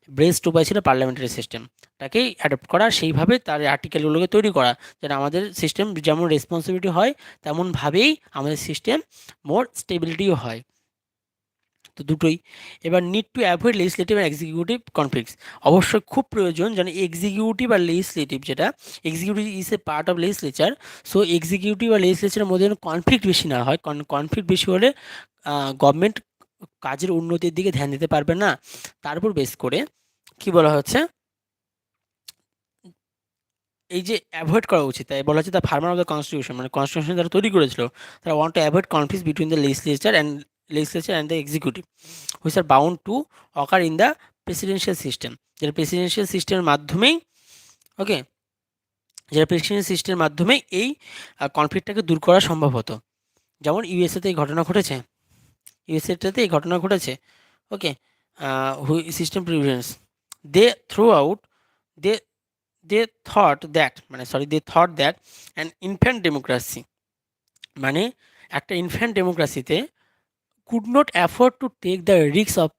বেস্ট উপায় ছিল পার্লামেন্টারি সিস্টেমটাকেই অ্যাডপ্ট করা, সেইভাবে তার আর্টিকেলগুলোকে তৈরি করা, যেন আমাদের সিস্টেম যেমন রেসপন্সিবিলিটি হয় তেমনভাবেই আমাদের সিস্টেম মোর স্টেবিলিটিও হয়। তো দুটোই। এবার need to avoid legislative and executive conflicts, অবশ্যই খুব প্রয়োজন যেন এক্সিকিউটিভ আর লেজিসলেটিভ, যেটা executive is a part of legislature, so executive আর লেজিসলেচারের মধ্যে যেন কনফ্লিক্ট বেশি না হয়, কারণ কনফ্লিক্ট বেশি হলে গভর্নমেন্ট কাজের উন্নতির দিকে ধ্যান দিতে পারবে না। তার উপর বেস করে কি বলা হচ্ছে, এই যে অ্যাভয়েড করা উচিত, তাই বলা হচ্ছে the farmer of the constitution, মানে কনস্টিটিউশন যারা তৈরি করেছিল তারা want to avoid conflict between the legislature and the executive which are bound to occur in the presidential system, যেটা প্রেসিডেন্সিয়াল সিস্টেমের মাধ্যমেই, ওকে, যেটা প্রেসিডেন্সিয়াল সিস্টেমের মাধ্যমে এই কনফ্লিক্টটাকে দূর করা সম্ভব হতো। যেমন ইউএসএতে এই ঘটনা ঘটেছে, ইউএসএটাতে এই ঘটনা ঘটেছে। Okay, system prevalence they throughout, they they thought that an infant democracy, মানে একটা ইনফ্যান্ট ডেমোক্রেসিতে could not afford to take the risk of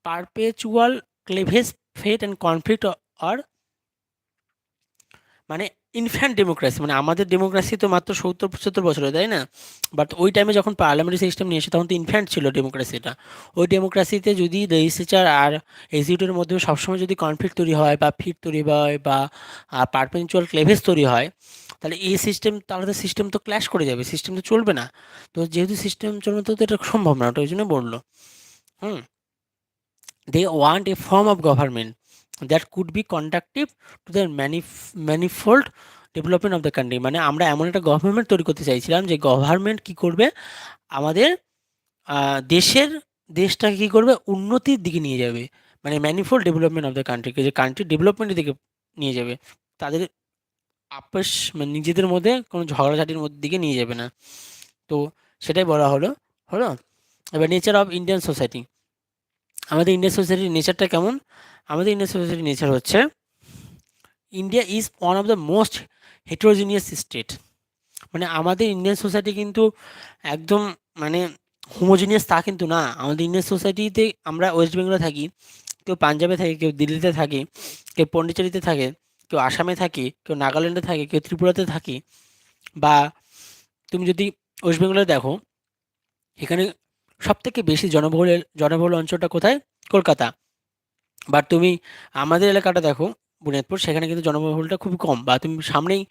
perpetual cleavage fate and conflict or মানে ইনফ্যান্ট ডেমোক্রেসি, মানে আমাদের ডেমোক্রেসি তো মাত্র 70-75 বছরে, তাই না? বাট ওই টাইমে যখন পার্লামেন্টারি সিস্টেম নিয়ে এসে তখন তো ইনফ্যান্ট ছিল ডেমোক্রেসিটা। ওই ডেমোক্রেসিতে যদি লেজিসলেচার আর এক্সিকিউটিভের মধ্যে সবসময় যদি কনফ্লিক্ট তৈরি হয় বা ফিট তৈরি হয় বা পারপেচুয়াল ক্লেভেজ তৈরি হয়, তাহলে এই সিস্টেম, তাহলে তো সিস্টেম তো ক্ল্যাশ করে যাবে, সিস্টেম তো চলবে না। তো যেহেতু সিস্টেম চলবে তো এটা সম্ভব না, ওটা ওই জন্য বললো। হুম, they want a form of government that could be conducive to the manifold development of the country. মানে আমরা এমন একটা গভর্নমেন্ট তৈরি করতে চাইছিলাম যে গভর্নমেন্ট কি করবে, আমাদের দেশটাকে কি করবে, উন্নতির দিকে নিয়ে যাবে। মানে ম্যানিফোল্ড ডেভেলপমেন্ট অফ দ্য কান্ট্রিকে, যে কান্ট্রি ডেভেলপমেন্টের দিকে নিয়ে যাবে, তাদের আপস মানে নিজেদের মধ্যে কোনো ঝগড়াঝাটির মধ্যে দিকে নিয়ে যাবে না। তো সেটাই বলা হলো। হলো এবার নেচার অফ ইন্ডিয়ান সোসাইটি। আমাদের ইন্ডিয়ান সোসাইটির নেচারটা কেমন? আমাদের ইন্ডিয়ান সোসাইটির নেচার হচ্ছে, India is one of the most heterogeneous state. মানে আমাদের ইন্ডিয়ান সোসাইটি কিন্তু একদম মানে হোমোজিনিয়াস তা কিন্তু না। আমাদের ইন্ডিয়ান সোসাইটিতে আমরা ওয়েস্ট বেঙ্গলে থাকি, কেউ পাঞ্জাবে থাকে, কেউ দিল্লিতে থাকে, কেউ পন্ডিচেরিতে থাকে, কেউ আসামে থাকে, কেউ নাগাল্যান্ডে থাকে, কেউ ত্রিপুরাতে থাকে। বা তুমি যদি ওয়েস্ট বেঙ্গলে দেখো, এখানে সবথেকে বেশি জনবহুল অঞ্চলটা কোথায়? কলকাতা। বাট তুমি আমাদের এলাকাটা দেখো, বুনিয়াদপুর, সেখানে কিন্তু জনবহুলটা খুবই কম। বা তুমি সামনেই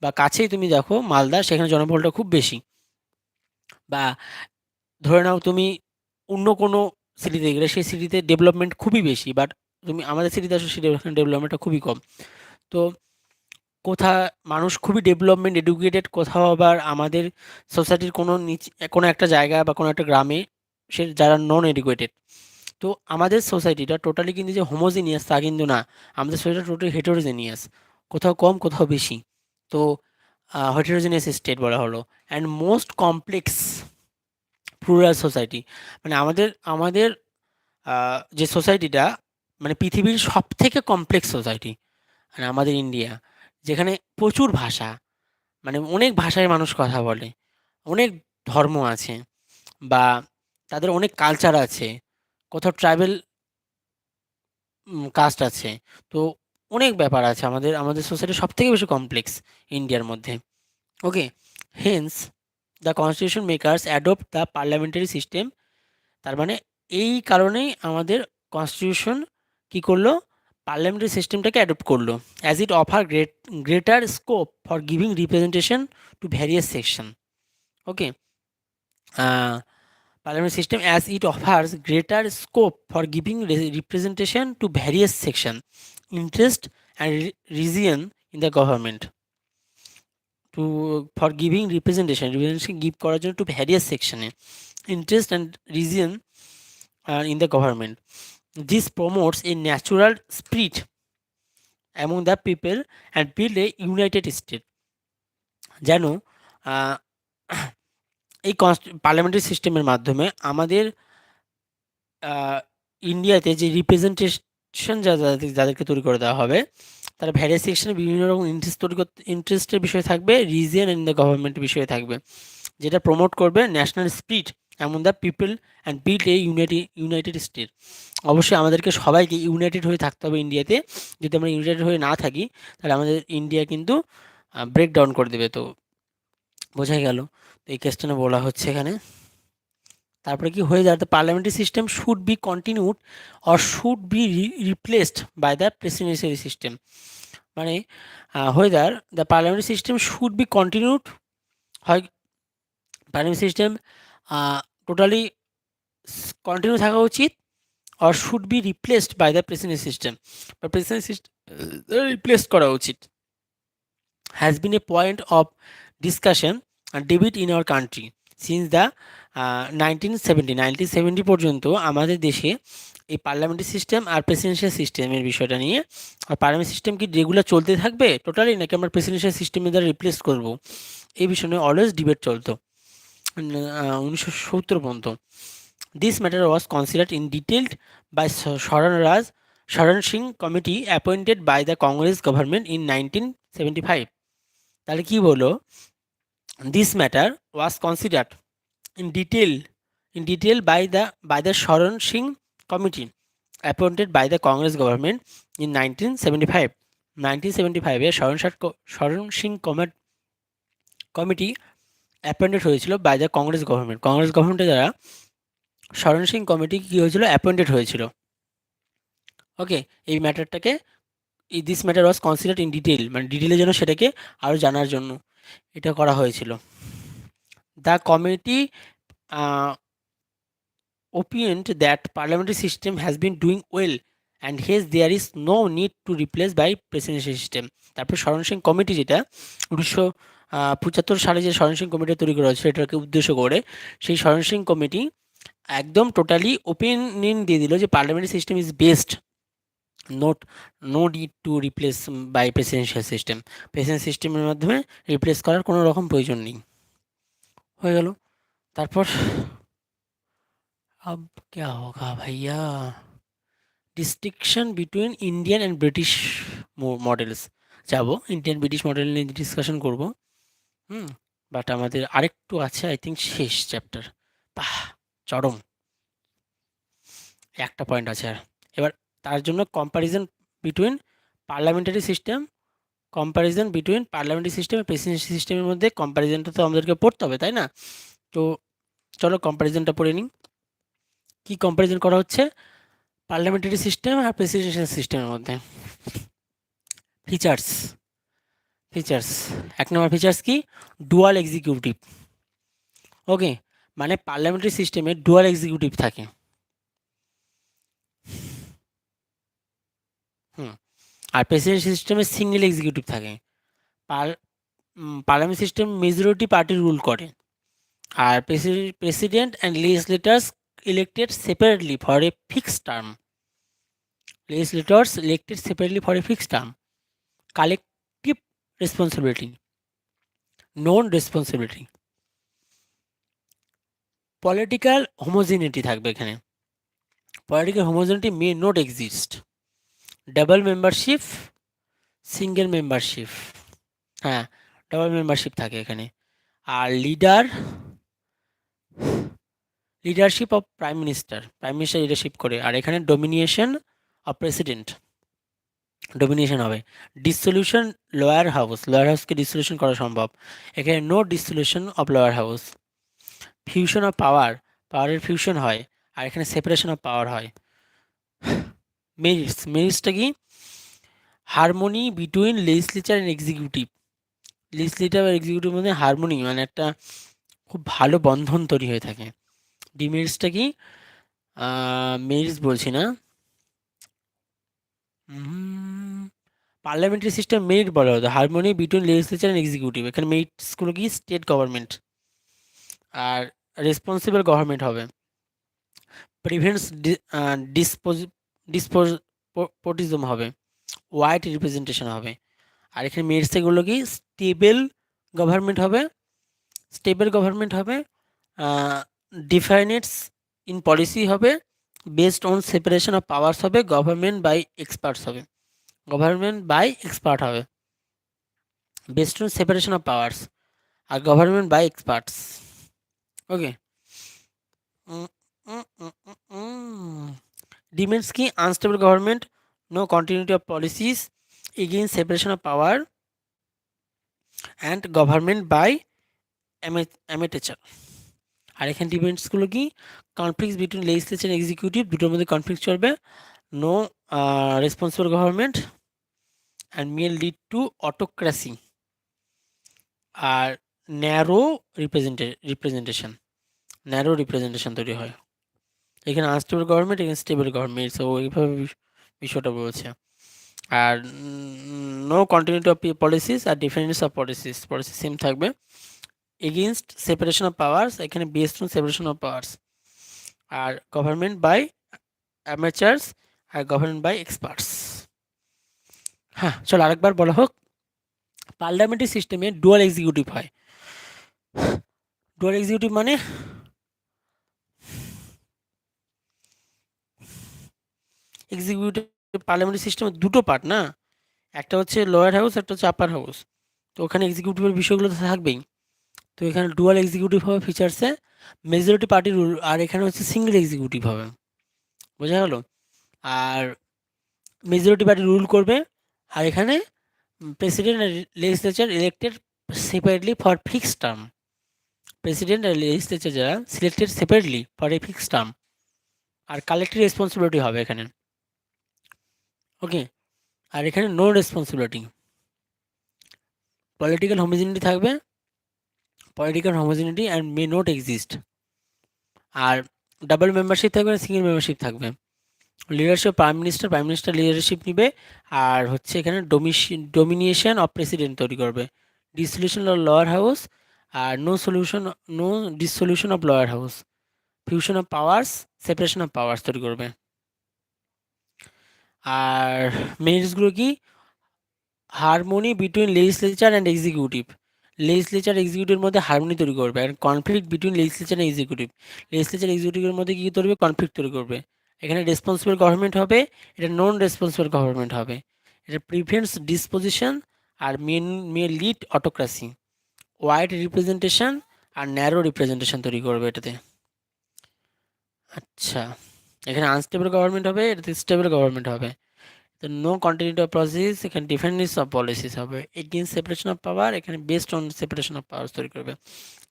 বা কাছেই তুমি দেখো মালদা, সেখানে জনবহুলটা খুব বেশি। বা ধরে নাও তুমি অন্য কোনো সিটিতে গেলে সেই সিটিতে ডেভেলপমেন্ট খুবই বেশি, বাট তুমি আমাদের সিটিতে আসো, সেটা ডেভেলপমেন্টটা খুবই কম। তো কোথা মানুষ খুবই ডেভেলপমেন্ট এডুকেটেড, কোথাও আবার আমাদের সোসাইটির কোনো কোনো একটা জায়গা বা কোনো একটা গ্রামে সে যারা নন এডুকেটেড। তো আমাদের সোসাইটিটা টোটালি কিন্তু যে হোমোজিনিয়াস তা কিন্তু না, আমাদের সোসাইটিটা টোটালি হেটেরোজেনিয়াস, কোথাও কম কোথাও বেশি। তো হেটেরোজেনিয়াস স্টেট বলা হলো। And most complex plural society. মানে আমাদের আমাদের যে সোসাইটিটা, মানে পৃথিবীর সব থেকে কমপ্লেক্স সোসাইটি মানে আমাদের ইন্ডিয়া, যেখানে প্রচুর ভাষা, মানে অনেক ভাষায় মানুষ কথা বলে, অনেক ধর্ম আছে, বা তাদের অনেক কালচার আছে, কোথাও ট্রাইবেল কাস্ট আছে। তো অনেক ব্যাপার আছে, আমাদের আমাদের সোসাইটি সব থেকে বেশি কমপ্লেক্স ইন্ডিয়ার মধ্যে। Okay, hence the constitution makers adopt the parliamentary system. তার মানে এই কারণেই আমাদের কনস্টিটিউশন কি করলো, পার্লামেন্টারি সিস্টেমটাকে অ্যাডপ্ট করলো। As it offer greater scope for giving representation to various section. Okay, Parliament system as it offers greater scope for giving representation to various section, interest and region in the government. To for giving representation give করার জন্য to various section, interest and region in the government. This promotes a natural spirit among the people and build a united state. যেন আহ, এই parliamentary সিস্টেমের মাধ্যমে আমাদের ইন্ডিয়াতে যে representation যাদেরকে তৈরি করে দেওয়া হবে, তারা ভ্যারিয়াস সেকশনে বিভিন্ন রকম ইন্টারেস্ট তৈরি করতে, ইন্টারেস্টের বিষয় থাকবে, রিজিয়ন ইন দ্য গভর্নমেন্টের বিষয়ে থাকবে, যেটা প্রমোট করবে ন্যাশনাল স্পিরিট এমন the people and build a United state. অবশ্যই আমাদেরকে সবাইকে ইউনাইটেড হয়ে থাকতে হবে ইন্ডিয়াতে। যদি আমরা ইউনাইটেড হয়ে না থাকি, তাহলে আমাদের ইন্ডিয়া কিন্তু ব্রেক ডাউন করে দেবে। তো বোঝাই গেল, তো এই কোয়েশ্চেনে বলা হচ্ছে এখানে। তারপরে কি হয়ে যায়, the parliamentary system should be continued or should be replaced by the presidential system. মানে whether the parliamentary system should be continued, হয় পার্লামেন্টারি সিস্টেম টোটালি কন্টিনিউ থাকা উচিত, or should be replaced by the presidential system, বা presidential system replace করা উচিত। Has been a point of discussion and debate in our country since the 1970 পর্যন্ত আমাদের দেশে এই পার্লামেন্টারি সিস্টেম আর প্রেসিডেন্সিয়াল সিস্টেমের বিষয়টা নিয়ে, আর পার্লামেন্ট সিস্টেম কি রেগুলার চলতে থাকবে টোটালি, নাকি আমরা প্রেসিডেন্সিয়াল সিস্টেমের দ্বারা রিপ্লেস করব, এই বিষয় নিয়ে অলওয়েজ ডিবেট চলতো 1970 পর্যন্ত। This matter was considered in detailed by Swaran Singh committee appointed by the Congress government in 1975। তাহলে কি বলো, This matter was considered in detail by the Sharon Singh committee appointed by the Congress government in 1975. 1975 এ শরণ Singh committee appointed হয়েছিল by the Congress গভর্নমেন্টের দ্বারা শরণ Singh committee কি হয়েছিল, অ্যাপয়েন্টেড হয়েছিল। ওকে, এই ম্যাটারটাকে this matter was considered in detail, মানে ডিটেলের জন্য সেটাকে আরও জানার জন্য এটা করা হয়েছিল। The committee opined that parliamentary system has been doing well and hence there is no need to replace by presidential system। তারপর শরণ সিং কমিটি, যেটা 1975 সালে যে শরণ সিং কমিটি তৈরি করা হয়েছিল এটাকে উদ্দেশ্য করে, সেই শরণ সিং কমিটি একদম টোটালি ওপিনিয়ন দিয়ে দিল যে parliamentary system is best, not no need to replace by presidential system. President সিস্টেমের মাধ্যমে রিপ্লেস করার কোনো রকম প্রয়োজন নেই। হয়ে গেল। তারপর अब क्या होगा भैया, distinction between Indian and British models. যাবো ইন্ডিয়ান ব্রিটিশ মডেল নিয়ে ডিসকাশন করবো। বাট আমাদের আরেকটু আছে, আই থিঙ্ক শেষ চ্যাপ্টার। বাহ, চরম একটা পয়েন্ট আছে আর। এবার তার জন্য কম্প্যারিজন বিটুইন পার্লামেন্টারি সিস্টেম আর প্রেসিডেন্সি সিস্টেমের মধ্যে কম্প্যারিজনটা তো আমাদেরকে পড়তে হবে, তাই না? তো চলো কম্প্যারিজনটা পড়ে নিই। কি কম্প্যারিজন করা হচ্ছে পার্লামেন্টারি সিস্টেম আর প্রেসিডেন্সিয়াল সিস্টেমের মধ্যে? ফিচার্স 1 নম্বর ফিচার্স কি, ডুয়াল এক্সিকিউটিভ। ওকে, মানে পার্লামেন্টারি সিস্টেমে ডুয়াল এক্সিকিউটিভ থাকে। আর প্রেসিডেন্ট সিস্টেমে সিঙ্গেল এক্সিকিউটিভ থাকে। Parliament system majority party rule করে। আর president and legislators elected separately for a fixed term. Collective responsibility, non responsibility. Political homogeneity থাকবে এখানে। Political homogeneity may not exist. Double membership, single membership, হ্যাঁ double membership থাকে এখানে। আর leadership of prime minister leadership করে। আর এখানে domination of president হবে। Dissolution lower হাউসকে ডিসলিউশন করা সম্ভব। এখানে no dissolution of lower house. Fusion of পাওয়ারের ফিউশন হয়। আর এখানে সেপারেশন অফ পাওয়ার হয়। মেরিটসটা কি, harmony between legislature and executive. Legislative আর এক্সিকিউটিভ মধ্যে হারমোনি, মানে একটা খুব ভালো বন্ধন তৈরি হয়ে থাকে। ডিমেরিটসটা কি, মেরিটস বলছি না, পার্লামেন্টারি সিস্টেম মেরিট বলা হতো, harmony between legislature and executive. এখানে মেরিটসগুলো কি, স্টেট গভর্নমেন্ট আর রেসপন্সিবল গভর্নমেন্ট হবে। প্রিভেন্টস ডিসপোটিজম হবে, ওয়াইড রিপ্রেজেন্টেশন হবে। আর এখানে মেরিটসগুলো কি, স্টেবল গভর্নমেন্ট হবে, ডিফাইনেটস ইন পলিসি হবে, based on separation of powers হবে, গভর্নমেন্ট বাই এক্সপার্ট হবে, based on separation of powers আর government by experts. Okay, demerits কি, unstable government, no continuity of policies, against separation of power and government by amateur. আর এখানে ডিপেন্ডসগুলো কি, conflicts between legislature and executive, দুটোর মধ্যে conflict চলবে, no responsible government and may lead to autocracy. আর narrow representation তৈরি হয়। এখানে আনস্টেবল গভর্নমেন্ট, এখানে স্টেবল গভর্নমেন্ট, সো এইভাবে বিষয়টা বলছে। আর নো কন্টিনিউটি অফ পলিসিস আর ডিফারেন্স অফ পলিসি সেম থাকবে। এগেইনস্ট সেপারেশন অফ পাওয়ার্স, এখানে based on separation of powers. আর গভর্নমেন্ট বাই অ্যামেচার্স আর গভর্নমেন্ট বাই এক্সপার্টস। হ্যাঁ, চলো আরেকবার বলা হোক। পার্লামেন্টারি সিস্টেমে ডুয়াল এক্সিকিউটিভ হয়। ডুয়াল এক্সিকিউটিভ মানে পার্লামেন্টারি সিস্টেমের দুটো পার্ট না, একটা হচ্ছে লোয়ার হাউস, একটা হচ্ছে আপার হাউস। তো ওখানে এক্সিকিউটিভের বিষয়গুলো তো থাকবেই। তো এখানে ডুয়াল এক্সিকিউটিভ হবে ফিচার্সে, মেজরিটি পার্টি রুল, আর এখানে হচ্ছে সিঙ্গেল এক্সিকিউটিভ হবে। বোঝা গেল? আর মেজরিটি পার্টি রুল করবে, আর এখানে প্রেসিডেন্ট আর legislature elected separately for fixed term. President আর লেজিসলেচার যারা selected separately for a fixed term, আর কালেক্টিভ রেসপন্সিবিলিটি হবে এখানে। ওকে, আর এখানে নো রেসপন্সিবিলিটি। পলিটিক্যাল হোমোজেনিটি থাকবে, political homogeneity and may not exist. আর ডাবল মেম্বারশিপ থাকবে না, সিঙ্গেল মেম্বারশিপ থাকবে। লিডারশিপ প্রাইম মিনিস্টার লিডারশিপ নিবে। আর হচ্ছে এখানে ডোমিনিয়েশন অফ প্রেসিডেন্ট তৈরি করবে, ডিসলিউশন অফ লোয়ার হাউস, আর no dissolution of lower house, fusion of powers, separation of powers তৈরি করবে। আর মেরিটসগুলো কি? Harmony between legislature and executive, legislature এক্সিকিউটিভের মধ্যে হারমোনি তৈরি করবে। আর conflict between legislature and executive, legislature এক্সিকিউটিভের মধ্যে কী তৈরি হবে? কনফ্লিক্ট তৈরি করবে। এখানে রেসপন্সিবল গভর্নমেন্ট হবে, এটা নন রেসপন্সিবল গভর্নমেন্ট হবে। এটা প্রিভেন্টস ডিসপোজিশন, আর মে লিড অটোক্রাসি, ওয়াইড রিপ্রেজেন্টেশন আর ন্যারো রিপ্রেজেন্টেশন তৈরি করবে এটাতে। আচ্ছা, এখানে আনস্টেবল গভর্নমেন্ট হবে, এটাতে স্টেবল গভর্নমেন্ট হবে। তো নো কন্টিনিউটি অফ প্রসেস, এখানে ডিফেন্ডেন্স অফ পলিসিস হবে। এগেইনস্ট সেপারেশন অফ পাওয়ার, এখানে based on separation of power তৈরি করবে।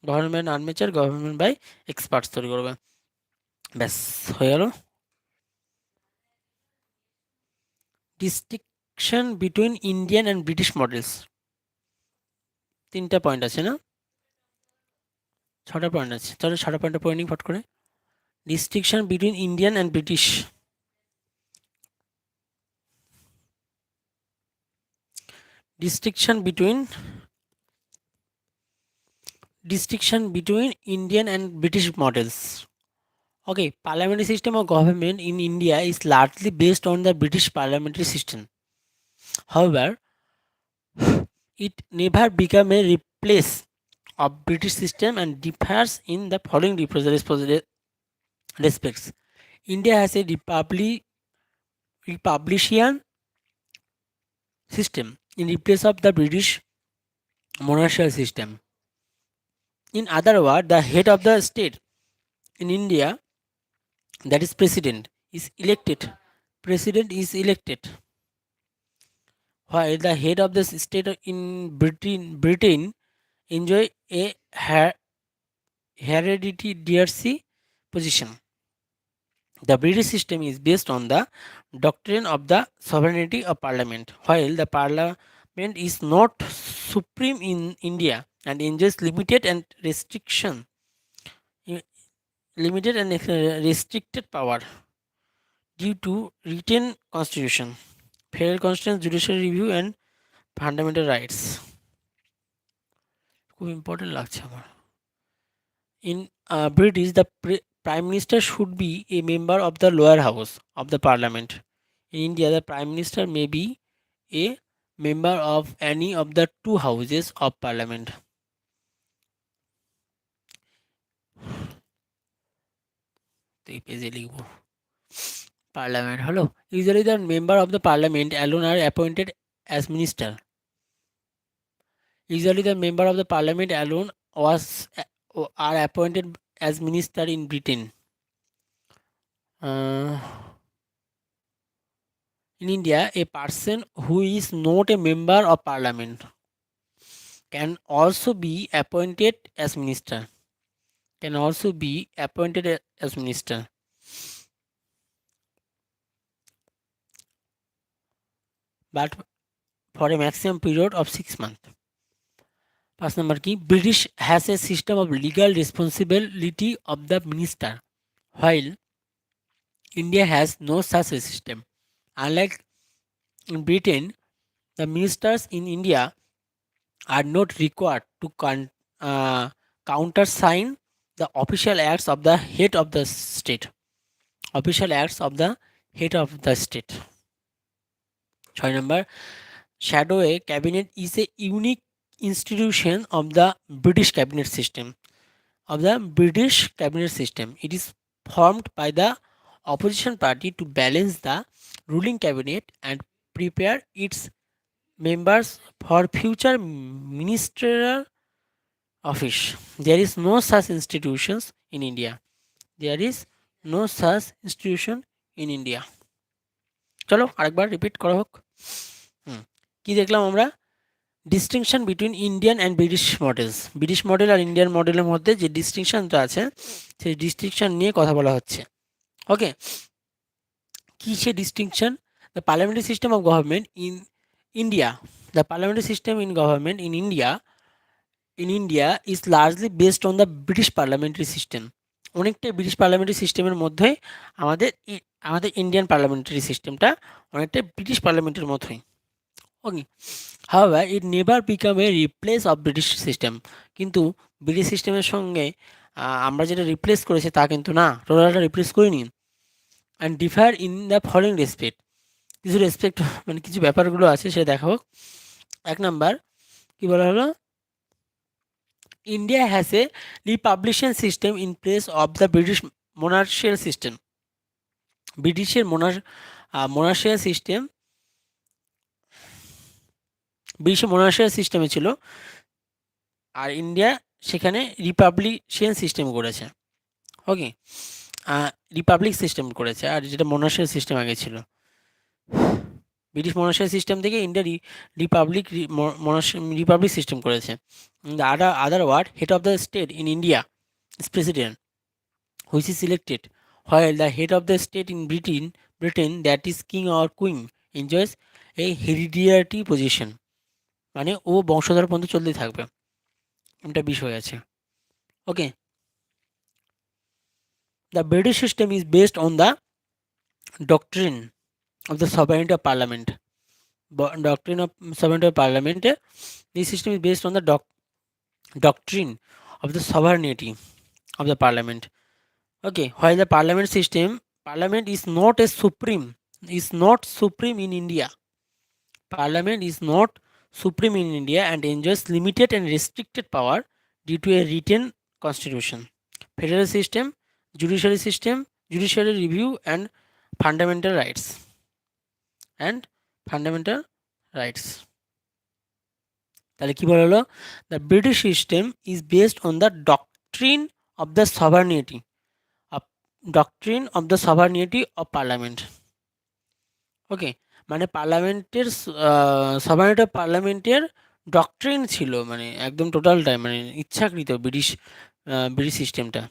Government amateur, government by experts তৈরি করবে। ব্যাস হয়ে গেল। Distinction between Indian and British models, 3টা পয়েন্ট আছে না? 6টা পয়েন্ট আছে, তাহলে 6টা পয়েন্টটা পয়েন্টিং ফট করে। Distinction between Indian and British, distinction between Indian and British models. Okay, parliamentary system of government in India is largely based on the British parliamentary system. However, it never became a replace of British system and differs in the following respects. India has a republican system in replace of the British monarchical system. In other words, the head of the state in India, that is president, is elected. President is elected, while the head of the state in Britain enjoy a hereditary position. The British system is based on the doctrine of the sovereignty of parliament, while the parliament is not supreme in India and enjoys limited and restricted power due to written constitution, federal constitution, judicial review and fundamental rights. খুব important লাগছে আমার। In British, the prime minister should be a member of the lower house of the parliament. In India, the prime minister may be a member of any of the two houses of parliament. তো এই পেজে লিখবো parliament হলো, usually the member of the parliament alone are appointed as minister. Usually the member of the parliament alone are appointed as minister in Britain. In India, a person who is not a member of parliament can also be appointed as minister. But for a maximum period of 6 months. 5 number key, British has a system of legal responsibility of the minister, while India has no such a system. Unlike in Britain, the ministers in India are not required to countersign the official acts of the head of the state. 6 number, shadow cabinet is a unique institution of the British cabinet system. It is formed by the opposition party to balance the ruling cabinet and prepare its members for future ministerial office. There is no such institutions in India. There is no such institution in India. চলো আরেকবার repeat করা হোক। কি দেখলাম আমরা? Distinction between Indian and British models. British model আর Indian মডেলের মধ্যে যে ডিস্টিংশনটা আছে সেই ডিস্টিংশন নিয়ে কথা বলা হচ্ছে। ওকে, কি সে distinction? The parliamentary system of government in India, the parliamentary system in government in India is largely based on the British parliamentary system. অনেকটাই ব্রিটিশ পার্লামেন্টারি সিস্টেমের মধ্যেই আমাদের ইন্ডিয়ান পার্লামেন্টারি সিস্টেমটা অনেকটাই ব্রিটিশ পার্লামেন্টের মতোই। ওকে, হাওয়ার it never become a replace of British system. কিন্তু ব্রিটিশ সিস্টেমের সঙ্গে আমরা যেটা রিপ্লেস করেছি তা কিন্তু না, টোটালটা রিপ্লেস করিনি। And differ in the following respect, কিছু রেসপেক্ট মানে কিছু ব্যাপারগুলো আছে সেটা দেখাবো। এক নাম্বার কি বলা হলো? India has a republican system in place of the British monarchial system. ব্রিটিশের মোনার্শিয়াল সিস্টেম, ব্রিটিশের মোনার্শিয়াল সিস্টেমে ছিল, আর ইন্ডিয়া সেখানে রিপাবলিশিয়ান সিস্টেম করেছে। ওকে, রিপাবলিক সিস্টেম করেছে, আর যেটা মোনার্শিয়াল সিস্টেম আগে ছিল। ব্রিটিশ মোনার্শিয়াল সিস্টেম থেকে ইন্ডিয়া রিপাবলিক সিস্টেম করেছে। The other word, head of the state in India is president, which is selected, while the head of the state in Britain, that is king or queen, enjoys a hereditary position, মানে ও বংশধর পর্যন্ত চলতেই থাকবে, এটা বিষয় আছে। ওকে, the British system is based on the doctrine of the sovereignty of parliament. Doctrine of sovereignty of parliament, this system is based on the doctrine of the sovereignty of the parliament. Okay, while the parliament is not supreme in India. Parliament is not supreme in India and enjoys limited and restricted power due to a written constitution. Federal system, judiciary review and fundamental rights. তাহলে কি বলা হলো? The British system is based on the doctrine of the sovereignty of parliament. Okay, মানে পার্লামেন্টের সভারনিটি of পার্লামেন্টের doctrine ছিল, মানে একদম টোটালটাই মানে ইচ্ছাকৃত ব্রিটিশ সিস্টেমটা,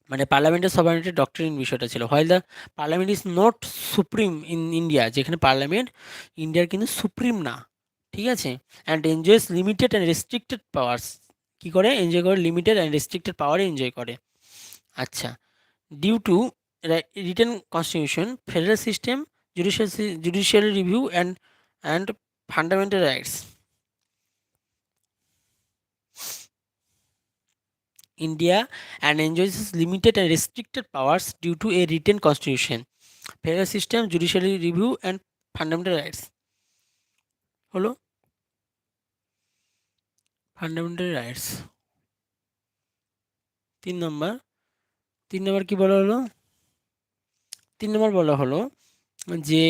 মানে পার্লামেন্টের সভারনিটির ডক্ট্রিন বিষয়টা ছিল। While the parliament is not supreme in India, যেখানে পার্লামেন্ট ইন্ডিয়ার কিন্তু সুপ্রিম না, ঠিক আছে। And enjoys limited and restricted powers, কী করে এনজয় করে? লিমিটেড অ্যান্ড রেস্ট্রিক্টেড পাওয়ারে এনজয় করে। আচ্ছা, due to written constitution, federal system, judicial review and fundamental rights. India and enjoys limited and restricted powers due to a written constitution, federal system, judicial review and fundamental rights. হলো fundamental rights. তিন নম্বর কি বলা হলো? 3 নম্বর বলা হলো যে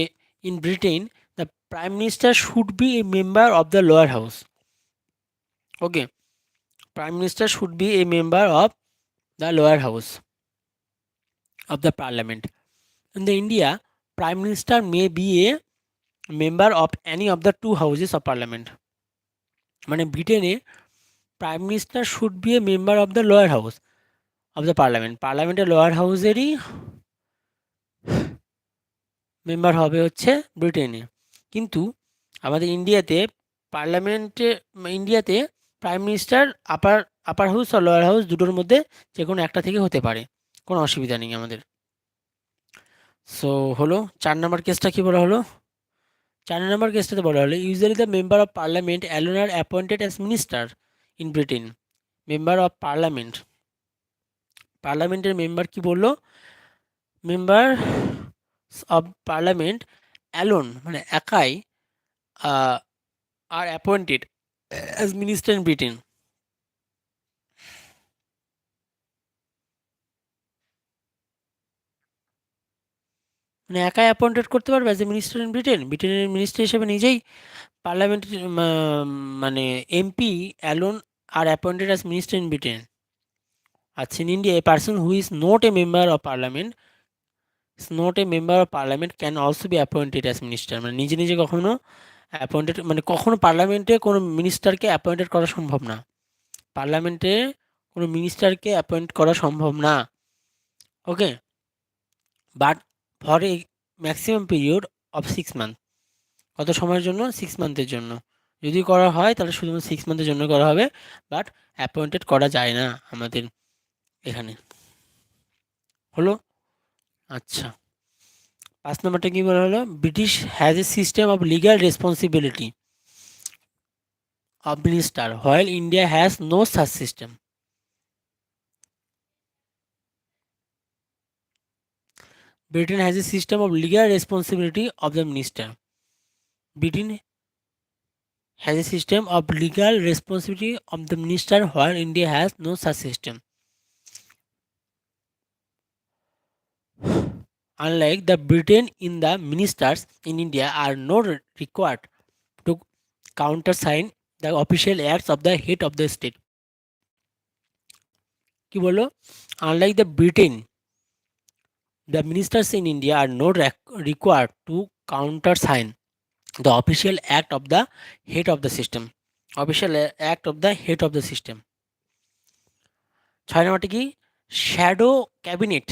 in Britain the prime minister should B A member of the lower house. Okay, prime minister should B A member of the lower house of the parliament. In the India, prime minister may be a member of any of the two houses of parliament. মানে ব্রিটেনে prime minister should B A member of the lower house of the পার্লামেন্টের lower হাউসেরই member হবে হচ্ছে ব্রিটেনে। কিন্তু আমাদের ইন্ডিয়াতে prime minister আপার house আর lower house দুটোর মধ্যে যে কোনো একটা থেকে হতে পারে, কোনো অসুবিধা নেই আমাদের। সো হলো 4 নম্বর কেসটা কি বলা হলো? 4 নম্বর কেসটাতে বলা হলো usually the member of parliament alone are appointed as minister in Britain. Member of পার্লামেন্টের মেম্বার কি বললো? মেম্বার অফ পার্লামেন্ট অ্যালোন মানে একাই are appointed as minister in Britain. মানে একাই অ্যাপয়েন্টেড করতে পারবে as a minister in Britain, ব্রিটেনের মিনিস্টার হিসেবে নিজেই পার্লামেন্ট, মানে MP alone are appointed as minister in Britain. আচ্ছা, in India a person who is not a member of parliament can also be appointed as minister. মানে নিজে নিজে কখনো appointed, মানে কখনো পার্লামেন্টে কোনো মিনিস্টারকে অ্যাপয়েন্টেড করা সম্ভব না, পার্লামেন্টে কোনো মিনিস্টারকে অ্যাপয়েন্ট করা সম্ভব না। Okay, but for a maximum period of 6 month, কত সময়ের জন্য? 6 মান্থের জন্য। যদি করা হয় তাহলে শুধুমাত্র 6 মান্থের জন্য করা হবে, বাট অ্যাপয়েন্টেড করা যায় না আমাদের এখানে। হলো? আচ্ছা, 5 নম্বরটা কি বলা হলো? British has a system of legal responsibility of minister while India has no such system. Britain has a system of legal responsibility of the minister. Britain has a system of legal responsibility of the minister while India has no such system. Unlike the Britain, in the ministers in India are not required to countersign the official acts of the head of the state. কি বললো? Unlike the Britain, the ministers in India are not required to countersign the official act of the head of the system. Official act of the head of the system. 6 নম্বরটি কি? Shadow cabinet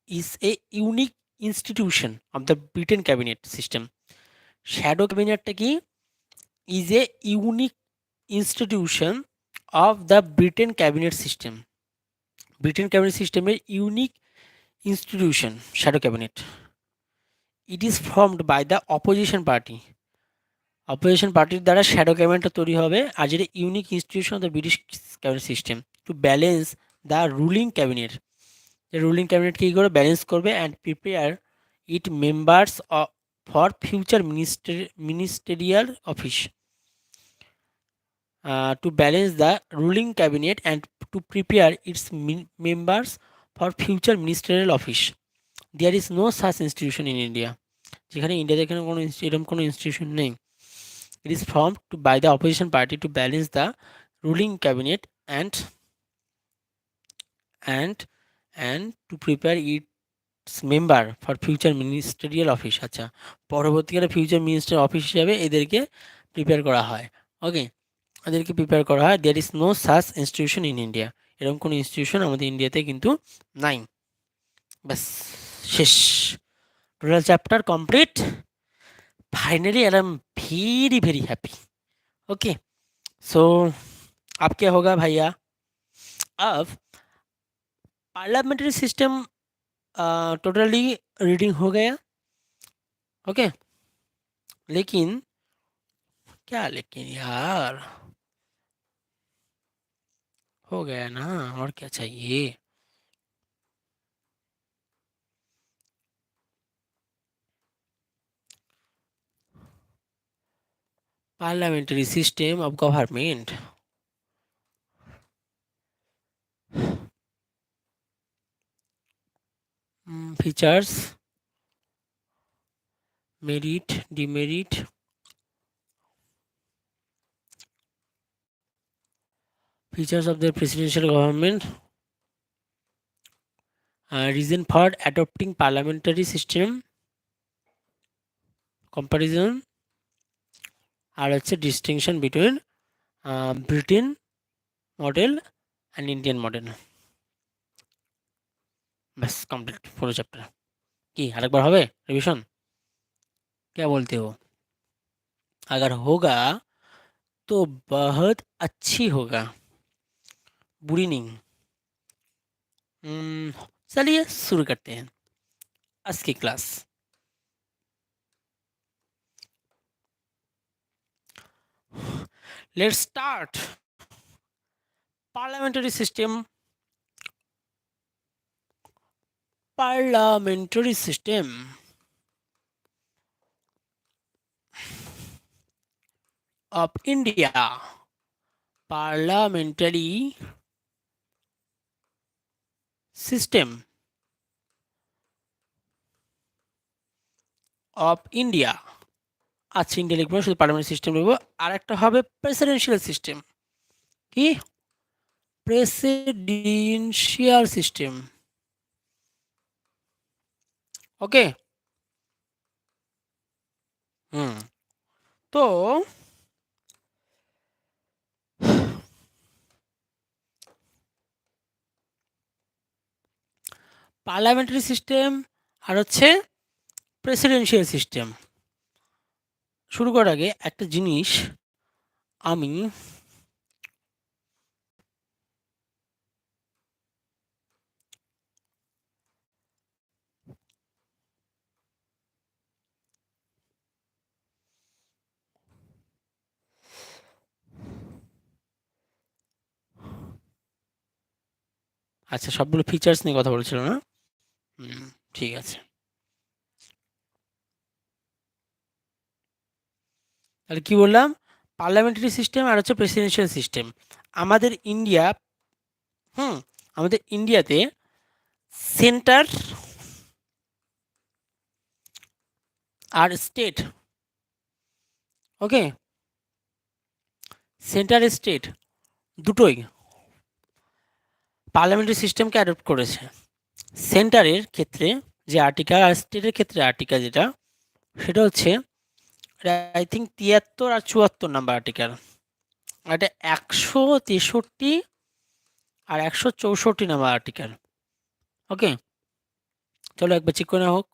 is a unique institution of the Britain cabinet system. Shadow ক্যাবিনেটটা কি? Is a unique institution of the Britain cabinet system. Britain cabinet সিস্টেমের unique institution shadow cabinet. It is formed by the opposition party. Opposition পার্টির দ্বারা shadow ক্যাবিনেটটা তৈরি হবে, আর যেটা unique institution of the British cabinet system to balance the ruling cabinet. Ruling cabinet কী করে ব্যালেন্স করবে? And prepare it members for future ministerial office. To balance the ruling cabinet and to prepare its members for future ministerial office. There is no such institution in India. যেখানে ইন্ডিয়াতে এখানে কোনো এরকম কোনো institution নেই। It is formed by the opposition party to balance the ruling cabinet and to prepare member for future ministerial office. আচ্ছা, পরবর্তীকালে future minister office হিসাবে এদেরকে প্রিপেয়ার করা হয়। ওকে, এদেরকে প্রিপেয়ার করা হয়। There is no such institution in India. এরকম কোনো ইনস্টিটিউশন আমাদের ইন্ডিয়াতে কিন্তু নাই। ব্যাস, শেষ। Total chapter complete. Finally I am very very happy. Okay, so अब क्या होगा भैया? अब पार्लियामेंट्री सिस्टम टोटली रीडिंग हो गया। ओके, लेकिन क्या लेकिन यार, हो गया ना, और क्या चाहिए? Parliamentary system of government, features, merit, demerit, features of the presidential government, reason for adopting parliamentary system, comparison, আর হচ্ছে distinction between Britain model and Indian model. बस कंप्लीट पूरा चैप्टर। कि আরেকবার হবে रिवीजन? क्या बोलते हो? अगर होगा तो बहुत अच्छी होगा, बुरी नहीं। चलिए शुरू करते हैं आज की class. Let's start parliamentary system. Parliamentary system of India. Parliamentary system of India. আচ্ছা, ইন্ডিয়া লিখবো না, শুধু পার্লামেন্টারি সিস্টেম লিখবো। আর একটা হবে প্রেসিডেন্সিয়াল সিস্টেম। কি? Presidential system. ওকে। হুম। তো পার্লামেন্টারি সিস্টেম আর হচ্ছে প্রেসিডেন্সিয়াল সিস্টেম শুরু করার আগে একটা জিনিস আমি আচ্ছা, সবগুলো ফিচার্স নিয়ে কথা বলছিল না? ঠিক আছে। তাহলে কি বললাম? পার্লামেন্টারি সিস্টেম আর হচ্ছে প্রেসিডেন্সিয়াল সিস্টেম। আমাদের ইন্ডিয়া, হুম, আমাদের ইন্ডিয়াতে সেন্টার আর স্টেট, ওকে, সেন্টার স্টেট দুটোই পার্লামেন্টারি সিস্টেমকে অ্যাডপ্ট করেছে। সেন্টারের ক্ষেত্রে যে আর্টিকেল আর স্টেটের ক্ষেত্রে আর্টিকেল যেটা, সেটা হচ্ছে আই থিঙ্ক 73 আর 74 নাম্বার আর্টিকেল। আর এটা 163 আর 164 নাম্বার আর্টিকেল। ওকে, চলো একবার চেক করে নেওয়া হোক।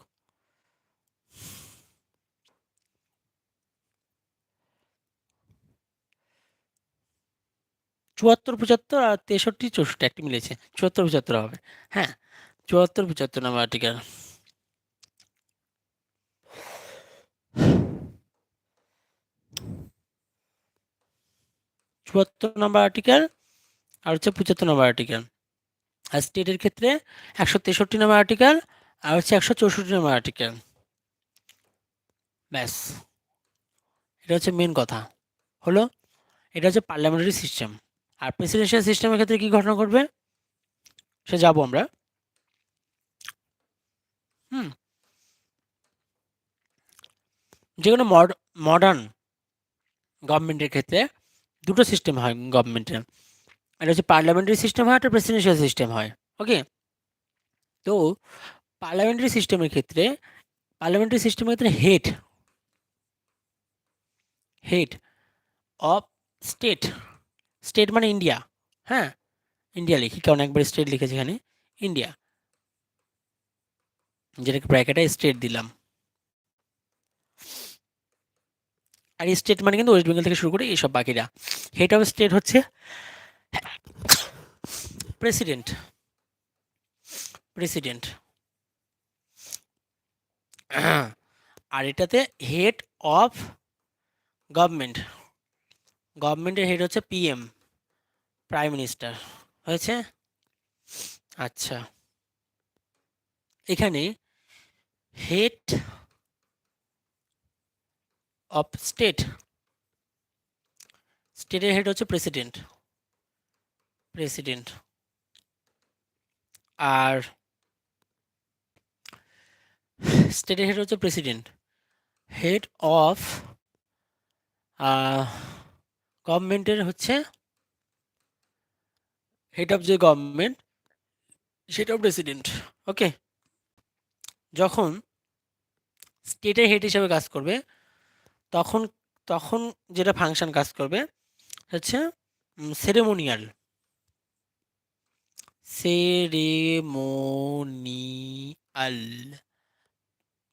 74, 75 আর 63, 64 একটি মিলেছে, 74, 75 হবে। হ্যাঁ, 74, 75 নাম্বার আর্টিকেল। 74 নাম্বার আর্টিকেল আর হচ্ছে 75 নাম্বার আর্টিকেল। আর স্টেটের ক্ষেত্রে 163 নাম্বার আর্টিকেল আর হচ্ছে 164 নাম্বার আর্টিকেল। ব্যাস, এটা হচ্ছে মেন কথা হলো। এটা হচ্ছে পার্লামেন্টারি সিস্টেম। আর প্রেসিডেন্সিয়াল সিস্টেমের ক্ষেত্রে কি ঘটনা ঘটবে সে যাবো আমরা। হুম, যে কোনো মডার্ন গভর্নমেন্টের ক্ষেত্রে দুটো সিস্টেম হয় গভর্নমেন্টের। এটা হচ্ছে পার্লামেন্টারি সিস্টেম হয়, একটা প্রেসিডেন্সিয়াল সিস্টেম হয়। ওকে। তো পার্লামেন্টারি সিস্টেমের ক্ষেত্রে, head head of state, state মানে ইন্ডিয়া। হ্যাঁ, ইন্ডিয়া লিখি কারণ একবার স্টেট লিখেছি এখানে। ইন্ডিয়া, যেটাকে ব্র্যাকেটে স্টেট দিলাম। আর স্টেট মানে কিন্তু ওয়েস্ট বেঙ্গল থেকে শুরু করে এইসব বাকিরা। হেড অফ স্টেট হচ্ছে প্রেসিডেন্ট। প্রেসিডেন্ট আর এটাতে হেড অফ গভর্নমেন্ট, গভর্নমেন্টের হেড হচ্ছে পিএম, প্রাইম মিনিস্টার। হয়েছে? আচ্ছা, এখানে হেড অফ স্টেট, স্টেটের হেড হচ্ছে প্রেসিডেন্ট, প্রেসিডেন্ট। আর স্টেটের হেড হচ্ছে প্রেসিডেন্ট। হেড অফ গভর্নমেন্টের হচ্ছে, হেড অফ যে গভর্নমেন্ট সেটাও প্রেসিডেন্ট। ওকে। যখন স্টেটের হেড হিসেবে কাজ করবে তখন তখন যেটা ফাংশন কাজ করবে হচ্ছে সেরেমোনিয়াল, সেরেমোনিয়াল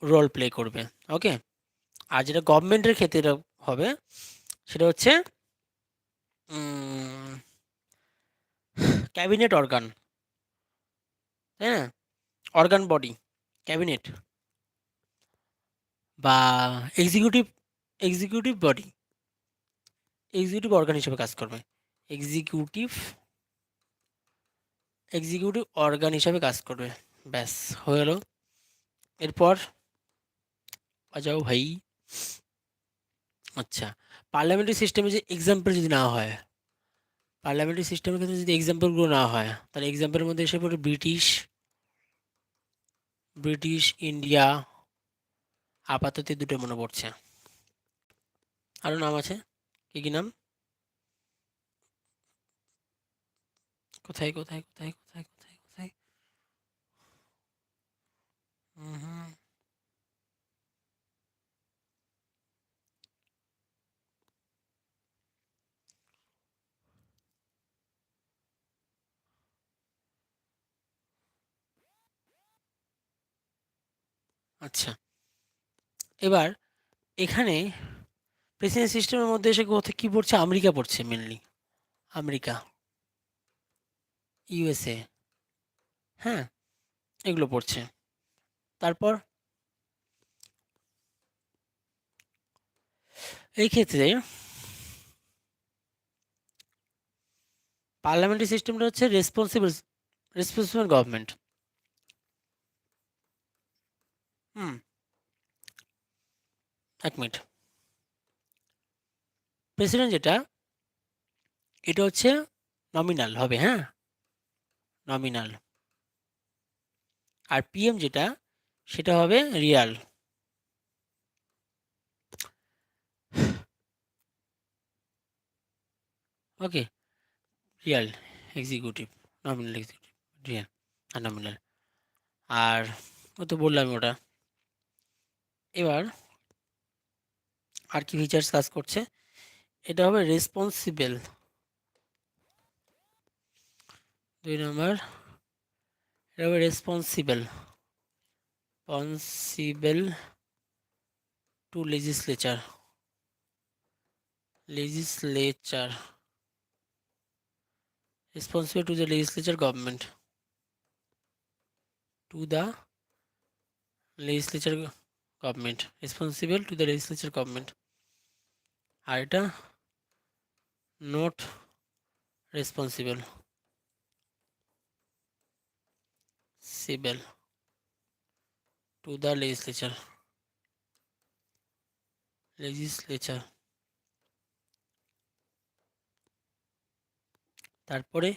রোল প্লে করবে। ওকে। আর যেটা গভর্নমেন্টের ক্ষেত্রে হবে সেটা হচ্ছে ক্যাবিনেট অর্গান, তাই না? অর্গান বডি, ক্যাবিনেট বা executive, executive body, executive organ হিসেবে কাজ করবে। এক্সিকিউটিভ, এক্সিকিউটিভ অর্গান হিসেবে কাজ করবে। ব্যাস হয়ে গেল। এরপর যাও ভাই। আচ্ছা, পার্লামেন্টারি সিস্টেমে যে এক্সাম্পল যদি না হয়, পার্লামেন্টারি সিস্টেমের ক্ষেত্রে যদি এক্সাম্পলগুলো না হয়, তাহলে এক্সাম্পলের মধ্যে এসে পড়ে ব্রিটিশ, ব্রিটিশ ইন্ডিয়া, আপাতত এই দুটো মনে পড়ছে, আরও নাম আছে। কি কি নাম? কোথায় কোথায় কোথায় কোথায় কোথায় কোথায়? হুম, আচ্ছা, এবার এখানে প্রেসিডেন্ট সিস্টেমের মধ্যে এসে কোথায় কি পড়ছে? আমেরিকা পড়ছে মেনলি, আমেরিকা, ইউএসএ, হ্যাঁ, এগুলো পড়ছে। তারপর এই ক্ষেত্রে পার্লামেন্টারি সিস্টেমটা হচ্ছে রেসপন্সিবল গভর্নমেন্ট। হুম, এক মিনিট। প্রেসিডেন্ট যেটা, এটা হচ্ছে নমিনাল হবে, হ্যাঁ, নমিনাল। আর পিএম যেটা, সেটা হবে real. Okay, real executive, nominal executive, real আর নমিনাল। আর ও তো বললাম ওটা। এবার আর কি ফিচার্স কাজ করছে? এটা হবে রেসপন্সিবল, 2 নম্বর, এটা হবে responsible, possible to legislature, legislature, responsible to the legislature government, to the legislature government, responsible to the legislature government। আর এটা নট রেসপন্সিবল, সিবল টু দ্য লেজিসলেচার। তারপরে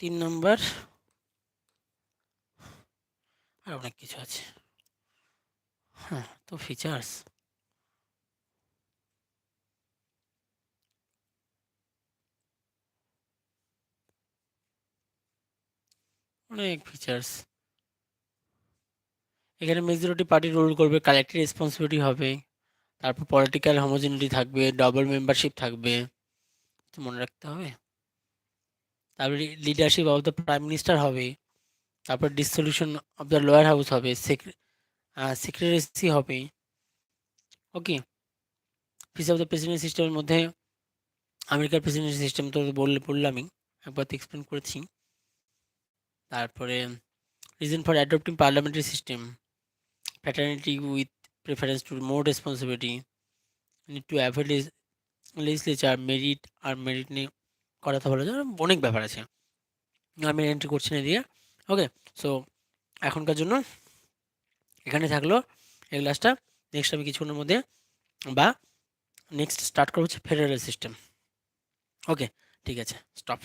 3 নম্বর, আর অনেক কিছু আছে, হ্যাঁ, তো ফিচার্স অনেক ফিচার্স। এখানে মেজরিটি পার্টি রুল করবে, কালেক্টিভ রেসপন্সিবিলিটি হবে, তারপর পলিটিক্যাল হোমোজেনিটি থাকবে, ডবল মেম্বারশিপ থাকবে, তো মনে রাখতে হবে। তারপরে leadership of the prime minister হবে, তারপর dissolution of the lower house হবে, সেক্রেটারিসি হবে। ওকে, ফিস অফ দ্য প্রেসিডেন্ট সিস্টেমের মধ্যে আমেরিকার প্রেসিডেন্ট সিস্টেম তো বললামই, একবার তো এক্সপ্লেন করেছি। তারপরে reason for adopting parliamentary system, paternity with preference to more responsibility, need to avoid legislature, merit আর মেরিট নিয়ে কথা বলা যায়, অনেক ব্যাপার আছে, আমি এন্ট্রি করছি না দিয়ে। ওকে, সো এখনকার জন্য এখানে থাকলো এই ক্লাসটা। নেক্সট আমি কিছুক্ষণের মধ্যে বা নেক্সট স্টার্ট করবো হচ্ছে ফেডারেল সিস্টেম। ওকে, ঠিক আছে, স্টপ।